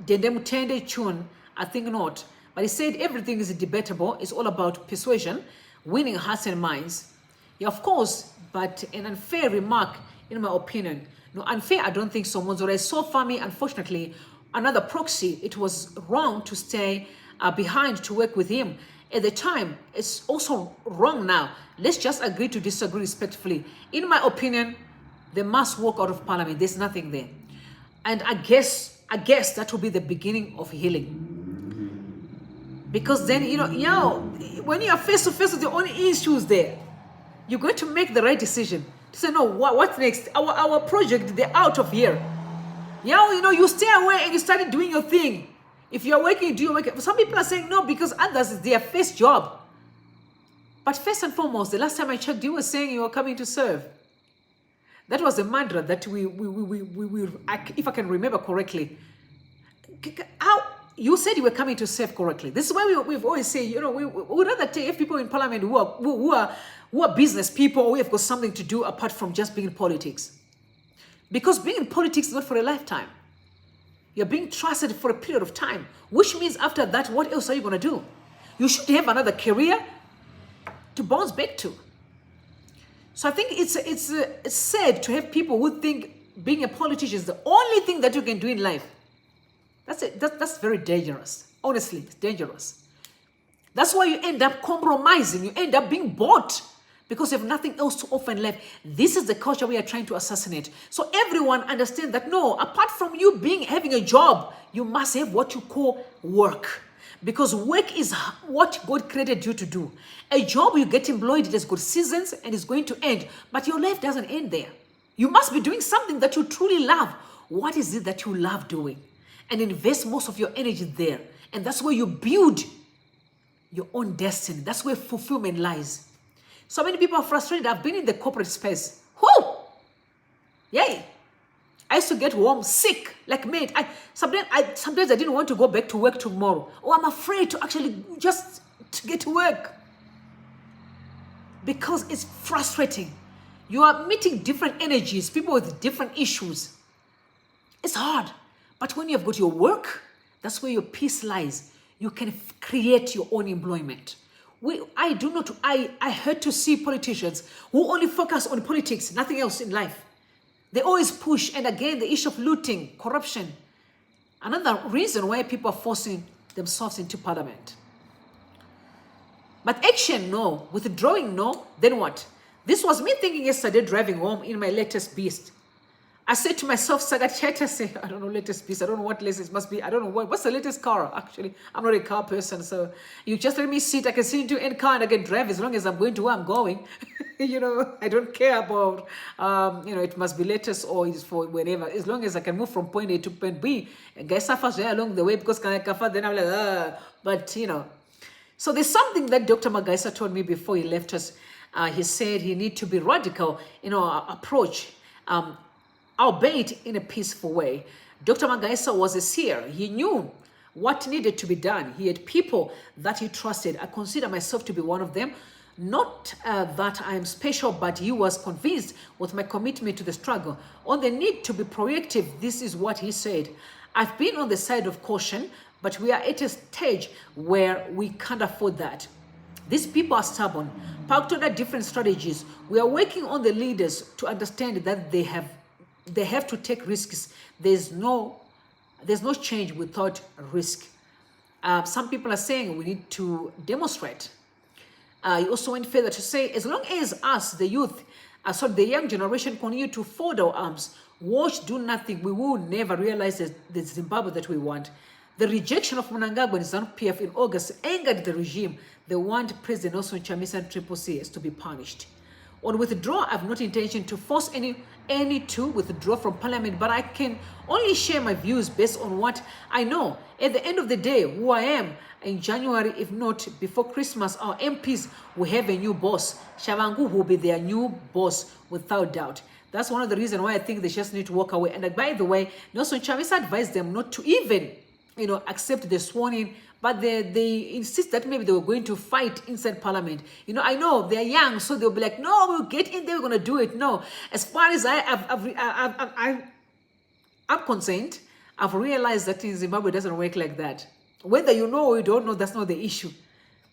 Dendemutende tune? I think not. But he said everything is debatable. It's all about persuasion, winning hearts and minds. Yeah, of course, but an unfair remark, in my opinion. No, unfair, I don't think so. Mwonzora is so funny, unfortunately. Another proxy, it was wrong to stay behind to work with him at the time. It's also wrong now. Let's just agree to disagree respectfully. In my opinion, they must walk out of parliament. There's nothing there. And I guess that will be the beginning of healing. Because then, when you are face to face with your own issues there, you're going to make the right decision. To say, no, what's next? Our project, they're out of here. You stay away and you started doing your thing. If you're working, do your work. Some people are saying no, because others, it's their first job. But first and foremost, the last time I checked, you were saying you were coming to serve. That was a mantra that we if I can remember correctly. You said you were coming to serve correctly. This is why we've always said, we would rather take people in parliament who are business people, who have got something to do apart from just being in politics. Because being in politics is not for a lifetime. You're being trusted for a period of time, which means after that, what else are you going to do? You should have another career to bounce back to. So I think it's sad to have people who think being a politician is the only thing that you can do in life. That's very dangerous. Honestly, it's dangerous. That's why you end up compromising. You end up being bought because you have nothing else to offer in life. This is the culture we are trying to assassinate. So everyone understands that, no, apart from you having a job, you must have what you call work. Because work is what God created you to do. A job, you get employed, it has good seasons and it's going to end. But your life doesn't end there. You must be doing something that you truly love. What is it that you love doing? And invest most of your energy there. And that's where you build your own destiny. That's where fulfillment lies. So many people are frustrated. I've been in the corporate space. Whoo! Yay! I used to get warm, sick, like mad. Sometimes I didn't want to go back to work tomorrow. Or I'm afraid to actually just to get to work. Because it's frustrating. You are meeting different energies, people with different issues. It's hard. But when you've got your work, that's where your peace lies. You can create your own employment. I hate to see politicians who only focus on politics, nothing else in life. They always push, and again, the issue of looting, corruption. Another reason why people are forcing themselves into parliament. But action, no. Withdrawing, no. Then what? This was me thinking yesterday driving home in my latest beast. I said to myself, Sagacheta, I don't know, latest piece. I don't know what latest it must be. I don't know what's the latest car, actually. I'm not a car person, so you just let me sit. I can sit into any car and I can drive as long as I'm going to where I'm going. I don't care about, it must be latest or it's for wherever. As long as I can move from point A to point B. And guys suffers along the way because then I'm like, but, So there's something that Dr. Magaisa told me before he left us. He said he need to be radical in our approach. albeit in a peaceful way. Dr. Majaira was a seer. He knew what needed to be done. He had people that he trusted. I consider myself to be one of them. Not that I am special, but he was convinced with my commitment to the struggle. On the need to be proactive, this is what he said. I've been on the side of caution, but we are at a stage where we can't afford that. These people are stubborn, parked under different strategies. We are working on the leaders to understand that they have to take risks. There's no change without risk. Some people are saying we need to demonstrate. He also went further to say, as long as us, the youth, the young generation, continue to fold our arms, watch, do nothing, we will never realize the Zimbabwe that we want. The rejection of Mnangagwa and ZANU-PF in August angered the regime. They want President Nelson Chamisa CCC to be punished. On withdrawal, I have not intention to force any to withdraw from parliament, but I can only share my views based on what I know. At the end of the day, who I am in January, if not before Christmas, our MPs will have a new boss. Tshabangu will be their new boss without doubt. That's one of the reasons why I think they just need to walk away. And by the way, Nelson Chamisa advised them not to even, accept the sworn in, but they insist that maybe they were going to fight inside parliament. I know they're young, so they'll be like, no, we'll get in there, we're going to do it. No, as far as I'm concerned, I've realized that in Zimbabwe it doesn't work like that. Whether you know or you don't know, that's not the issue.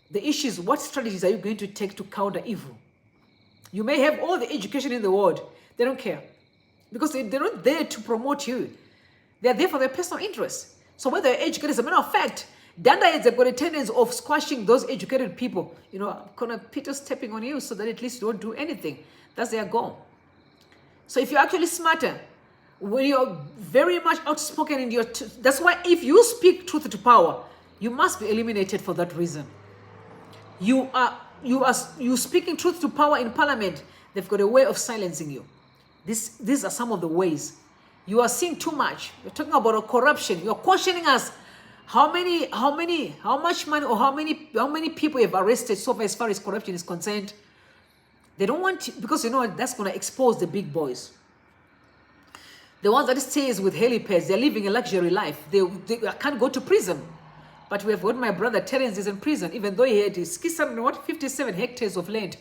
The issue is what strategies are you going to take to counter evil? You may have all the education in the world. They don't care. Because they're not there to promote you. They're there for their personal interests. So whether you're educated, as a matter of fact, Dandaids have got a tendency of squashing those educated people. Kind of Peter stepping on you so that at least you don't do anything. That's their goal. So if you're actually smarter, when you're very much outspoken in your... that's why if you speak truth to power, you must be eliminated for that reason. You speaking truth to power in parliament, they've got a way of silencing you. These are some of the ways. You are seeing too much. You're talking about corruption. You're questioning us. How much money or how many people you have arrested so far as far as corruption is concerned? They don't want to, because that's going to expose the big boys. The ones that stays with helipads, they're living a luxury life. They can't go to prison. But we have got my brother Terence is in prison, even though he had 57 hectares of land.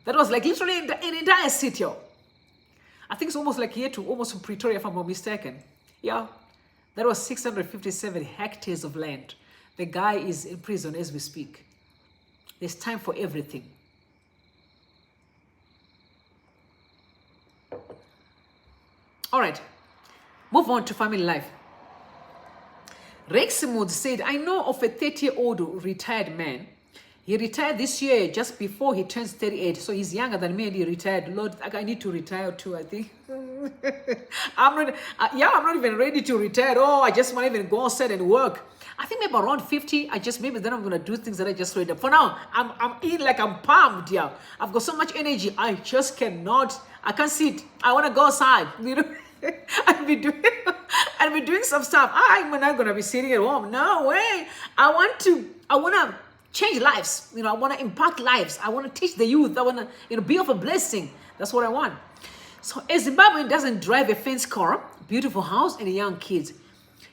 That was like literally an entire city. I think it's almost like here to almost from Pretoria, if I'm not mistaken. Yeah, that was 657 hectares of land. The guy is in prison as we speak. There's time for everything. All right, move on to family life. Reximud said, I know of a 30-year-old retired man. He retired this year just before he turns 38. So he's younger than me and he retired. Lord, I need to retire too, I think. I'm not even ready to retire. Oh, I just want to even go outside and work. I think maybe around 50, maybe then I'm going to do things that I just read. For now, I'm in like I'm pumped, yeah. I've got so much energy. I just cannot, I can't sit. I want to go outside, I'll be doing some stuff. I'm not going to be sitting at home. No way. I want to change lives. I want to impact lives. I want to teach the youth. I want to, be of a blessing. That's what I want. So a Zimbabwean doesn't drive a fancy car, beautiful house, and young kids.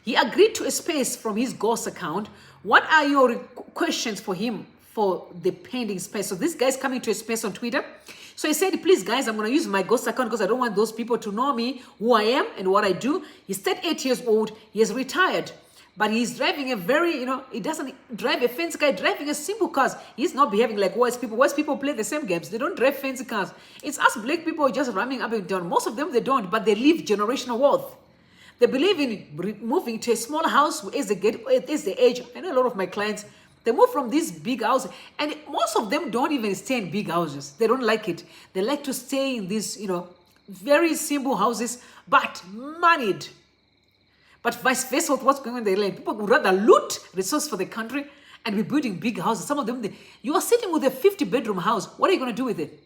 He agreed to a space from his Ghost account. What are your questions for him for the pending space? So this guy's coming to a space on Twitter. So he said, please guys, I'm going to use my Ghost account because I don't want those people to know me, who I am and what I do. He's 38 years old. He has retired. But he's driving a very, he doesn't drive a fancy car, driving a simple cars. He's not behaving like white people. White people play the same games. They don't drive fancy cars. It's us black people just running up and down. Most of them, they don't, but they live generational wealth. They believe in moving to a smaller house as they age. I know a lot of my clients, they move from these big houses, and most of them don't even stay in big houses. They don't like it. They like to stay in these, very simple houses, but moneyed. But vice versa with what's going on in the land. People would rather loot resources for the country and be building big houses. Some of them, you are sitting with a 50-bedroom house. What are you going to do with it?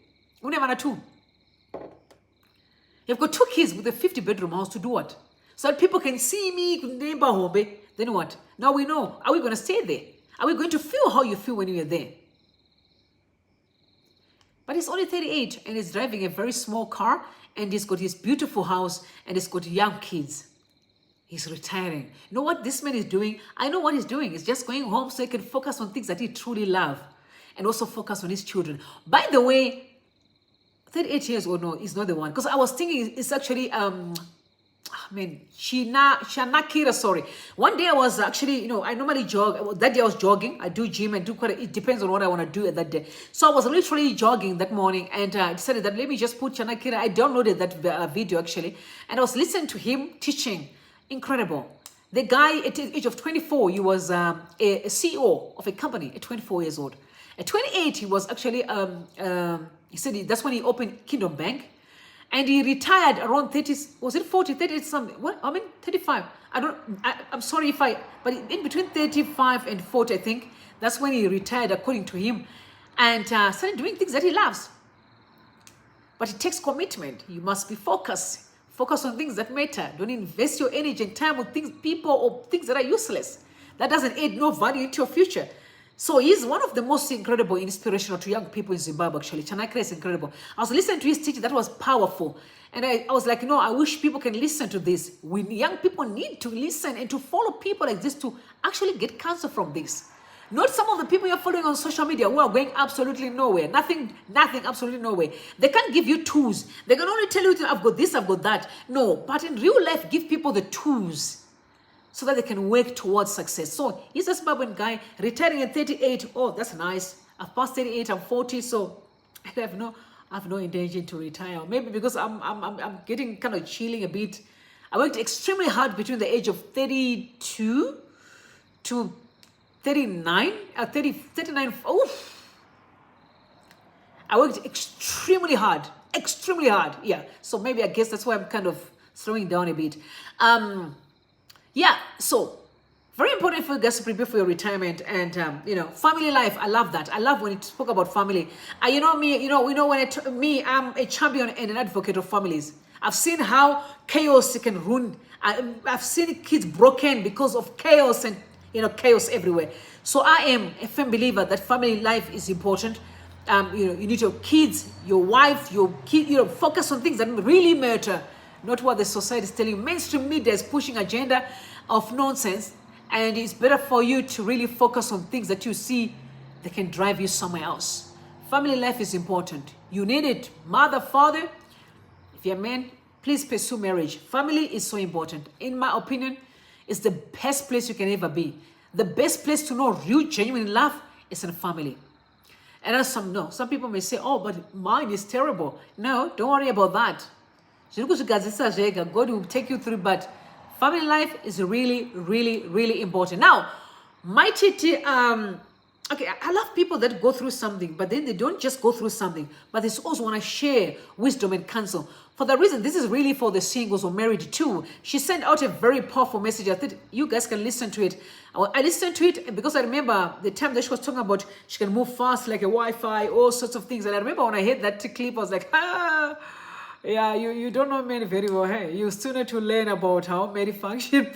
You've got 2 kids with a 50-bedroom house to do what? So that people can see me, then what? Now we know. Are we going to stay there? Are we going to feel how you feel when you're there? But he's only 38 and he's driving a very small car and he's got his beautiful house, and he's got young kids. He's retiring. You know what this man is doing? I know what he's doing. He's just going home so he can focus on things that he truly loves, and also focus on his children. By the way, 38 years old, no, is not the one. Because I was thinking it's actually, Shanakira, sorry. One day I was actually, I normally jog. That day I was jogging. I do gym and do it depends on what I want to do at that day. So I was literally jogging that morning, and I decided that let me just put Shanakira. I downloaded that video actually, and I was listening to him teaching. Incredible. The guy at the age of 24, he was a CEO of a company at 24 years old. At 28, he was actually, he said that's when he opened Kingdom Bank. And he retired around 30, was it 40, 30 something? What? 35. I'm sorry but in between 35 and 40, I think, that's when he retired according to him. And started doing things that he loves. But it takes commitment. You must be focused. Focus on things that matter. Don't invest your energy and time on people or things that are useless. That doesn't add no value into your future. So he's one of the most incredible inspirational to young people in Zimbabwe, actually. Chanakra is incredible. I was listening to his teaching. That was powerful. And I was like, I wish people can listen to this. Young people need to listen and to follow people like this to actually get counsel from this. Not some of the people you're following on social media who are going absolutely nowhere. Nothing, absolutely nowhere. They can't give you tools. They can only tell you, I've got this, I've got that. No, but in real life, give people the tools so that they can work towards success. So he's a Zimbabwean guy, retiring at 38. Oh, that's nice. I've passed 38, I'm 40, so I have no intention to retire. Maybe because I'm getting kind of chilling a bit. I worked extremely hard between the age of 32 to 39, 39. Oh, I worked extremely hard. Yeah. So maybe I guess that's why I'm kind of slowing down a bit. Yeah. So very important for you guys to prepare for your retirement and family life. I love that. I love when you spoke about family. I'm a champion and an advocate of families. I've seen how chaos can ruin. I've seen kids broken because of chaos and chaos everywhere. So I am a firm believer that family life is important. You need your kids, your wife, your kid, focus on things that really matter, not what the society is telling you. Mainstream media is pushing agenda of nonsense, and it's better for you to really focus on things that you see that can drive you somewhere else. Family life is important. You need it. Mother, father, if you're a man, please pursue marriage. Family is so important. In my opinion, it's the best place you can ever be. The best place to know real, genuine love is in family. And some people may say, oh, but mine is terrible. No, don't worry about that. God will take you through, but family life is really, really, really important. Now, okay, I love people that go through something, but then they don't just go through something, but they also want to share wisdom and counsel. For that reason, this is really for the singles or married too. She sent out a very powerful message. I think you guys can listen to it. I listened to it because I remember the time that she was talking about she can move fast like a Wi-Fi, all sorts of things. And I remember when I heard that clip, I was like, yeah, you don't know men very well. Hey, you still need to learn about how men function.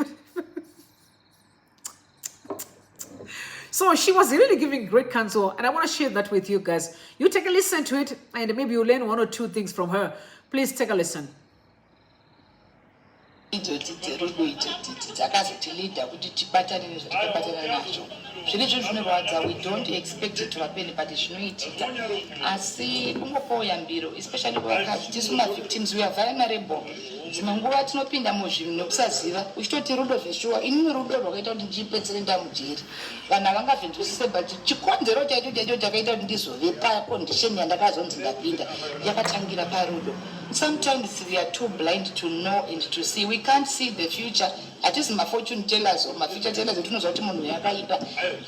So she was really giving great counsel, and I want to share that with you guys. You take a listen to it, and maybe you'll learn one or two things from her. Please take a listen. We don't expect it to happen, but it's not. Asi kungopoya especially vakadzi tisina victims, we are vulnerable. Dzimwe tinopinda muzvinhu nekusaziva uchitoti rudo zveshuwa inini rudo rwakaita kuti ndipedzere ndamujeri vanhu havangazvinzwisise, but chikonzero chacho chakaita kuti ndizove pacondition yandakazonzi ndapinda yakatangira parudo. Sometimes we are too blind to know and to see. We can't see the future. Hatisi fortune tellers or future tellers tinoziva kuti munhu yakaipa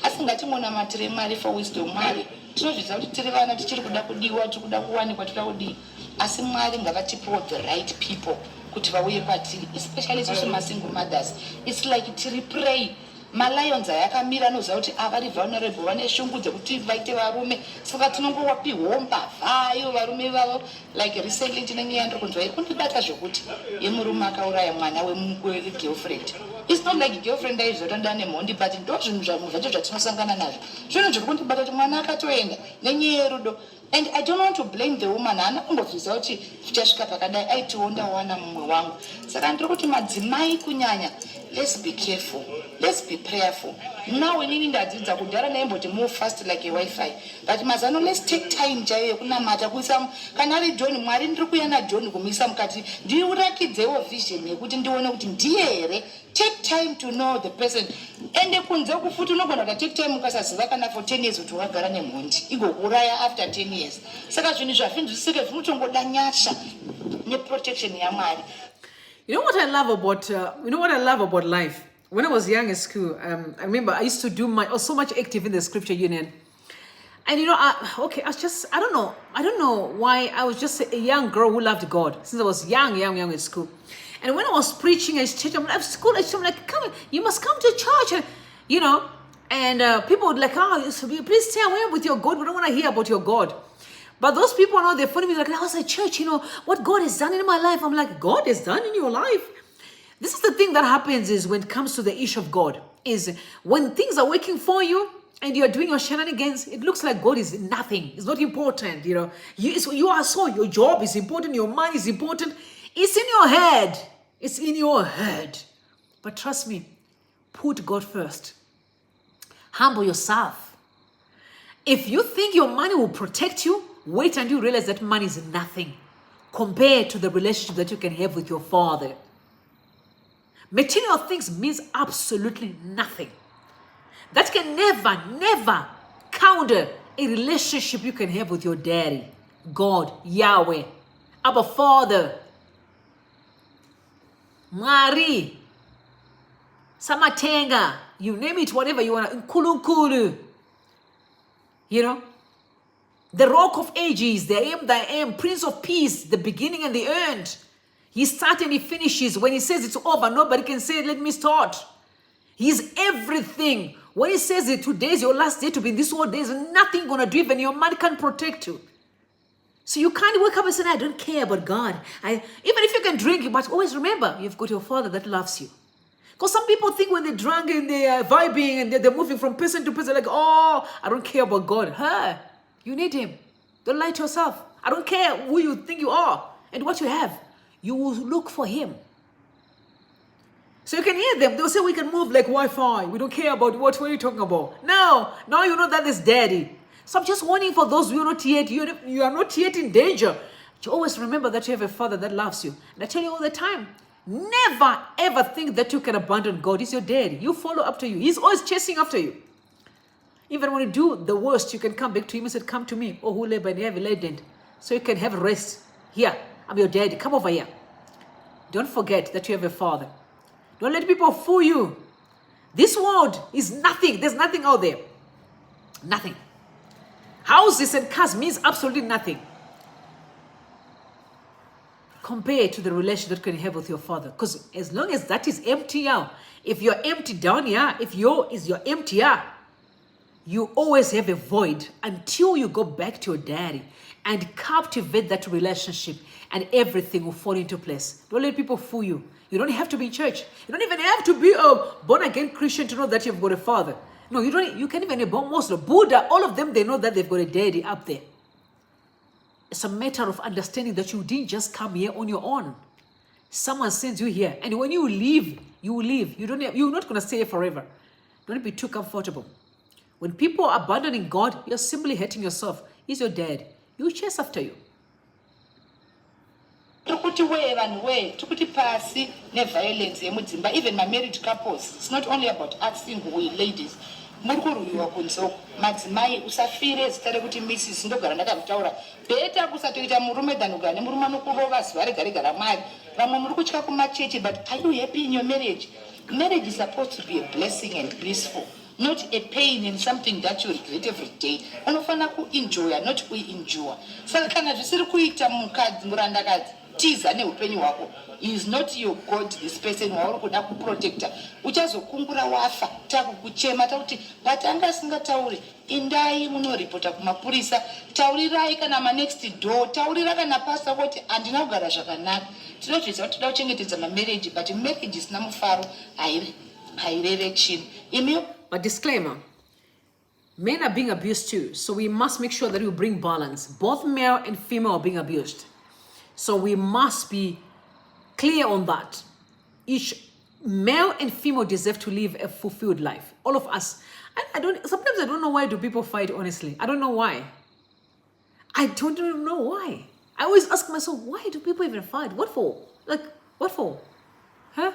asi ngatimunamatire mari for wisdom. Mari tinozviziva kuti tiri vana tichiri kuda kudiwa, tiri kuda kuwanikwa, tiri kuda kudii, asi Mwari ngavatipewo the right people kuti vauye patiri, especially isusu masingle mothers. It's like tiri pray. Malions ayakamira anoziva kuti avari vulnerable, vane shungu dzekuti vaite varume, saka tinongowapiwo mbavhayo varume vavo. Like recently ndinenge yandokunzwa iri kundibata zvokuti yemurume akauraya mwana wegirlfriend. It's not like girlfriend aizotanda nemondi, but ndo zvinhu zvacho zvatinosangana nazvo. Zvinhu zviri kundibata kuti mwana akatoenda nenyaya yerudo. And I don't want to blame the woman. Ana kungobvisa kuti zvichasvika pakadai aitiwonda wana mumwe wangu. Saka ndiri kuti madzimai kunyanya, let's be careful, let's be prayerful. Now inini ndadzidza kudhara naimboti more fast like a Wi-Fi. But mazano, let's take time chaiyo kunamata kuisa kana ari John, Mwari ndiri kuya naJohn kumisa mukati ndiurakidzewo vision yekuti ndione kuti ndiye here. Take time to know the person. Ende kunze kufuti unogona take time ukasaziva kana for 10 years kuti wagara nemhondi igokuraya after 10 years. Saka zvinhu zvafinzwisike zvinotongoda nyasha neprotection yaMwari. You know what I love about life? When I was young in school, I remember I used to do I was so much active in the scripture union. And I don't know why I was just a young girl who loved God since I was young in school. And when I was preaching at church, I'm like, come, you must come to church, and people would like, please stay away with your God. We don't want to hear about your God. But those people now, they're funny me like, I was at church, what God has done in my life. I'm like, God has done in your life. This is the thing that happens is when it comes to the issue of God, is when things are working for you and you're doing your shenanigans, it looks like God is nothing. It's not important, your job is important, your money is important. It's in your head. It's in your head. But trust me, put God first. Humble yourself. If you think your money will protect you, wait until you realize that money is nothing compared to the relationship that you can have with your Father. Material things means absolutely nothing. That can never counter a relationship you can have with your daddy, God, Yahweh, Abba Father, Mari, Samatenga, you name it, whatever you want, Nkulunkulu. The Rock of Ages, the I am, Prince of Peace, the beginning and the end. He starts and he finishes. When he says it's over, nobody can say, let me start. He's everything. When he says that today is your last day to be in this world, there's nothing going to do, even your man can't protect you. So you can't wake up and say, I don't care about God. Even if you can drink, but always remember, you've got your Father that loves you. Because some people think when they're drunk and they're vibing and they're moving from person to person, like, oh, I don't care about God. You need Him. Don't lie to yourself. I don't care who you think you are and what you have. You will look for Him. So you can hear them. They'll say, we can move like Wi-Fi. We don't care about what are you talking about. No, now you know that is daddy. So I'm just warning for those who are not yet, you are not yet in danger. You always remember that you have a Father that loves you. And I tell you all the time, never ever think that you can abandon God. He's your daddy. You follow after you. He's always chasing after you. Even when you do the worst, you can come back to Him and say, come to me, oh who labor and heavy laden, so you can have rest. Here, I'm your daddy. Come over here. Don't forget that you have a Father. Don't let people fool you. This world is nothing. There's nothing out there. Nothing. Houses and cars means absolutely nothing compared to the relationship that you can have with your Father. Because as long as that is empty out, if you're empty down here, if you're empty out, you always have a void until you go back to your daddy and cultivate that relationship, and everything will fall into place. Don't let people fool you. You don't have to be in church. You don't even have to be a born-again Christian to know that you've got a Father. No, you don't. You can't even be Muslim, Buddha, all of them, they know that they've got a daddy up there. It's a matter of understanding that you didn't just come here on your own. Someone sends you here, and when you leave, you will leave. You're not going to stay here forever. Don't be too comfortable. When people are abandoning God, you're simply hurting yourself. He's your dad. He will chase after you. Even my married couples, it's not only about asking we ladies. Murikuruwa kunso madzimai usafire zitare kuti Mrs. ndogara ndakakutaura beta kusatoita murume danugara nemurume anokurova zuva rega rega raMwari. Vamwe muri kutya kumachechi, but are you happy in your marriage? Marriage is supposed to be a blessing and blissful, not a pain and something that you regret every day. Unofana ku enjoy, not we endure. Saka kana zvisiri kuita mukadzi murandakadzi tiza neupenyu hwako. He is not your God, this person wauri kuda kuprotecta. Uchazokungura wafa takukuchema takuti vatanga asingatauri indai munoripota kumapurisa, taurirai kana manext door, taurira kana pastor kuti handina kugara zvakanaka. Tinozviziva kuti toda kuchengetedza mamarriage, but marriage isina mufaro hairere chinhu. But disclaimer, men are being abused too, so we must make sure that we bring balance. Both male and female are being abused, so we must be clear on that. Each male and female deserve to live a fulfilled life. All of us. Sometimes I don't know why do people fight, honestly. I don't know why. I don't even know why. I always ask myself, why do people even fight? What for? Like, what for? Huh?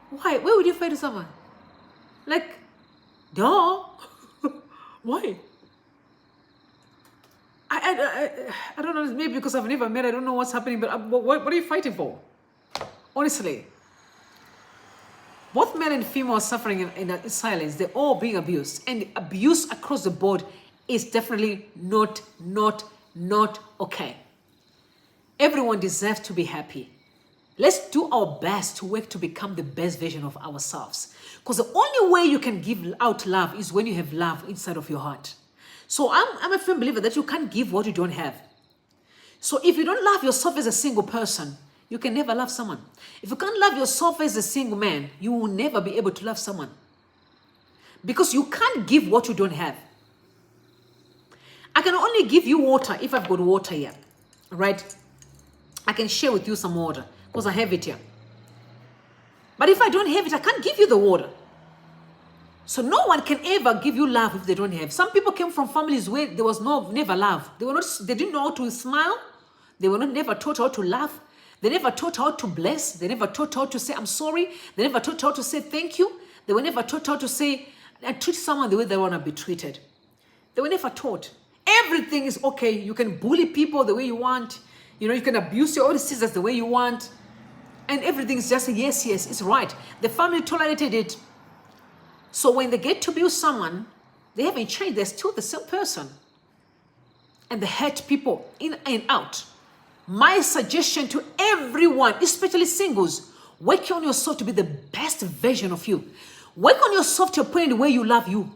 Why? Why would you fight with someone? Like, duh. Why? I don't know, maybe because I've never met, I don't know what's happening, but what are you fighting for? Honestly. Both men and female are suffering in silence. They're all being abused. And abuse across the board is definitely not okay. Everyone deserves to be happy. Let's do our best to work to become the best version of ourselves. Because the only way you can give out love is when you have love inside of your heart. So I'm a firm believer that you can't give what you don't have. So if you don't love yourself as a single person, you can never love someone. If you can't love yourself as a single man, you will never be able to love someone. Because you can't give what you don't have. I can only give you water if I've got water here, right? I can share with you some water because I have it here. But if I don't have it, I can't give you the water. So no one can ever give you love if they don't have. Some people came from families where there was never love. They didn't know how to smile. They were never taught how to laugh. They never taught how to bless. They never taught how to say, I'm sorry. They never taught how to say thank you. They were never taught how to say and treat someone the way they want to be treated. They were never taught. Everything is okay. You can bully people the way you want. You can abuse your own sisters the way you want. And everything is just yes, it's right. The family tolerated it. So when they get to abuse someone, they haven't changed. They're still the same person. And they hurt people in and out. My suggestion to everyone, especially singles, work on yourself to be the best version of you. Work on yourself to a point where you love you.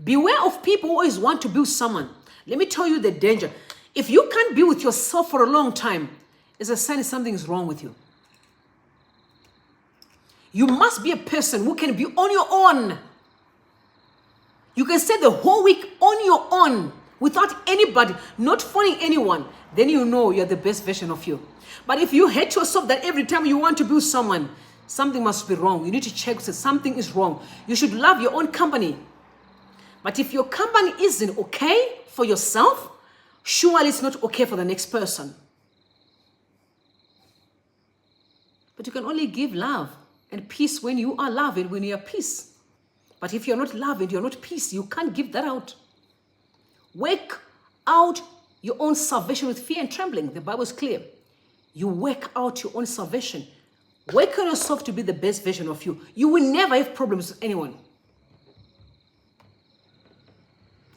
Beware of people who always want to build someone. Let me tell you the danger. If you can't be with yourself for a long time, it's a sign something is wrong with you. You must be a person who can be on your own. You can stay the whole week on your own without anybody, not phoning anyone. Then you know you're the best version of you. But if you hate yourself that every time you want to build someone, something must be wrong. You need to check that something is wrong. You should love your own company. But if your company isn't okay for yourself, surely it's not okay for the next person. But you can only give love and peace when you are loving, when you are peace. But if you're not loving, you're not peace, you can't give that out. Work out your own salvation with fear and trembling. The Bible is clear. You work out your own salvation. Work on yourself to be the best version of you. You will never have problems with anyone.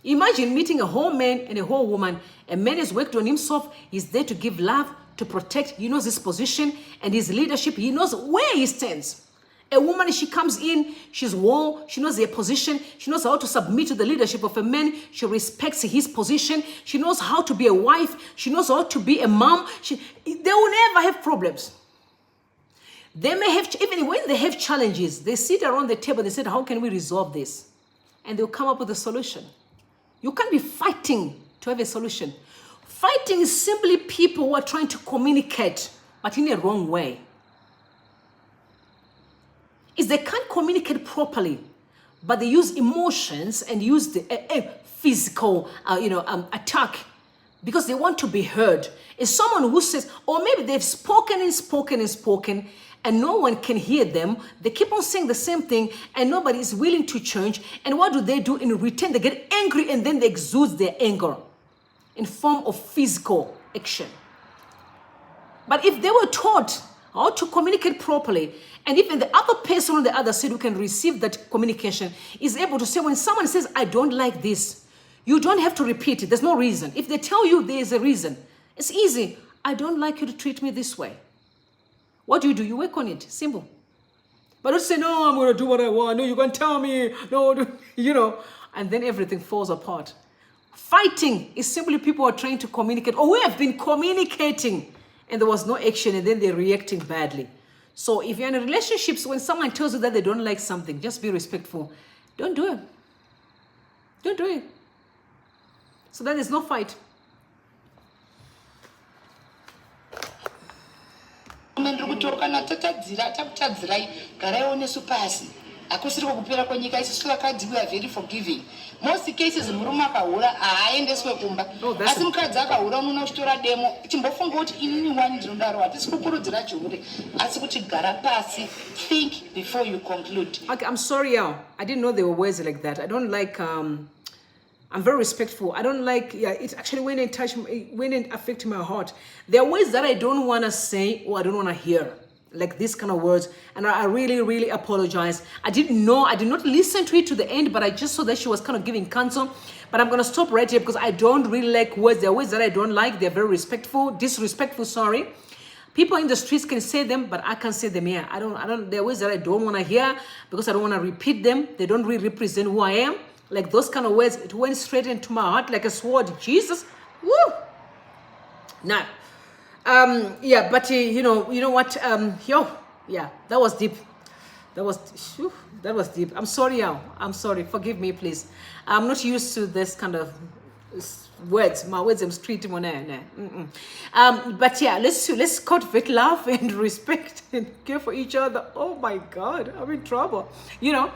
Imagine meeting a whole man and a whole woman. A man has worked on himself. He's there to give love, to protect. He knows his position and his leadership. He knows where he stands. A woman, she comes in, she's warm, she knows her position, she knows how to submit to the leadership of a man, she respects his position, she knows how to be a wife, she knows how to be a mom. They will never have problems. They may have, even when they have challenges, they sit around the table, they said, how can we resolve this? And they'll come up with a solution. You can't be fighting to have a solution. Fighting is simply people who are trying to communicate, but in a wrong way. Is they can't communicate properly, but they use emotions and use the physical, attack because they want to be heard. It's someone who says, or maybe they've spoken and spoken and spoken, and no one can hear them. They keep on saying the same thing, and nobody is willing to change. And what do? In return, they get angry, and then they exude their anger in form of physical action. But if they were taught how to communicate properly, and even the other person on the other side who can receive that communication is able to say, when someone says, I don't like this, you don't have to repeat it. There's no reason. If they tell you there is a reason, it's easy. I don't like you to treat me this way. What do? You work on it. Simple. But don't say, no, I'm going to do what I want. No, you can tell me. No, you know. And then everything falls apart. Fighting is simply people are trying to communicate. Or we have been communicating and there was no action and then they're reacting badly. So if you're in relationships, when someone tells you that they don't like something, just be respectful. Don't do it. Don't do it. So that there's no fight. Akusiri kupera kwenyika isusu vakadzi we are very forgiving. Most cases murume akahura haaendeswe kumba asi mukadzi akahura unoona kuchitora demo chimbofunga kuti inini wani ndinodaro hatisi kukurudzira chihure asi kuti gara pasi, think before you conclude. Okay, I'm sorry, y'all. I didn't know there were words like that. I don't like I'm very respectful. I don't like, yeah, it actually when it affects my heart. There are words that I don't want to say or I don't want to hear. Like this kind of words, and I really, really apologize. I didn't know, I did not listen to it to the end, but I just saw that she was kind of giving counsel. But I'm gonna stop right here because I don't really like words. There are words that I don't like. They're very disrespectful, sorry. People in the streets can say them, but I can't say them here. I don't, there are words that I don't want to hear because I don't want to repeat them. They don't really represent who I am. Like those kind of words, it went straight into my heart like a sword. Jesus, woo! Now, yeah, but you know what, yeah, that was deep. That was deep. I'm sorry, y'all. I'm sorry. Forgive me, please. I'm not used to this kind of words. My words, I'm street on there. But yeah, let's cultivate love and respect and care for each other. Oh my God, I'm in trouble. You know,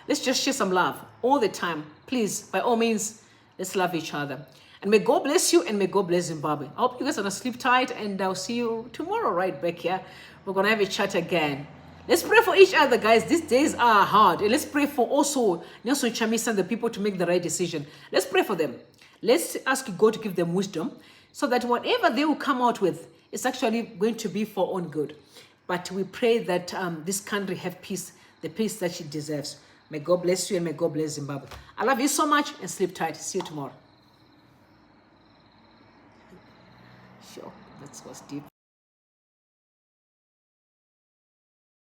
let's just share some love all the time, please. By all means, let's love each other. And may God bless you and may God bless Zimbabwe. I hope you guys are going to sleep tight and I'll see you tomorrow right back here. We're going to have a chat again. Let's pray for each other, guys. These days are hard. And let's pray for also Nelson Chamisa and the people to make the right decision. Let's pray for them. Let's ask God to give them wisdom so that whatever they will come out with is actually going to be for own good. But we pray that this country have peace, the peace that she deserves. May God bless you and may God bless Zimbabwe. I love you so much and sleep tight. See you tomorrow. Sure, that was deep.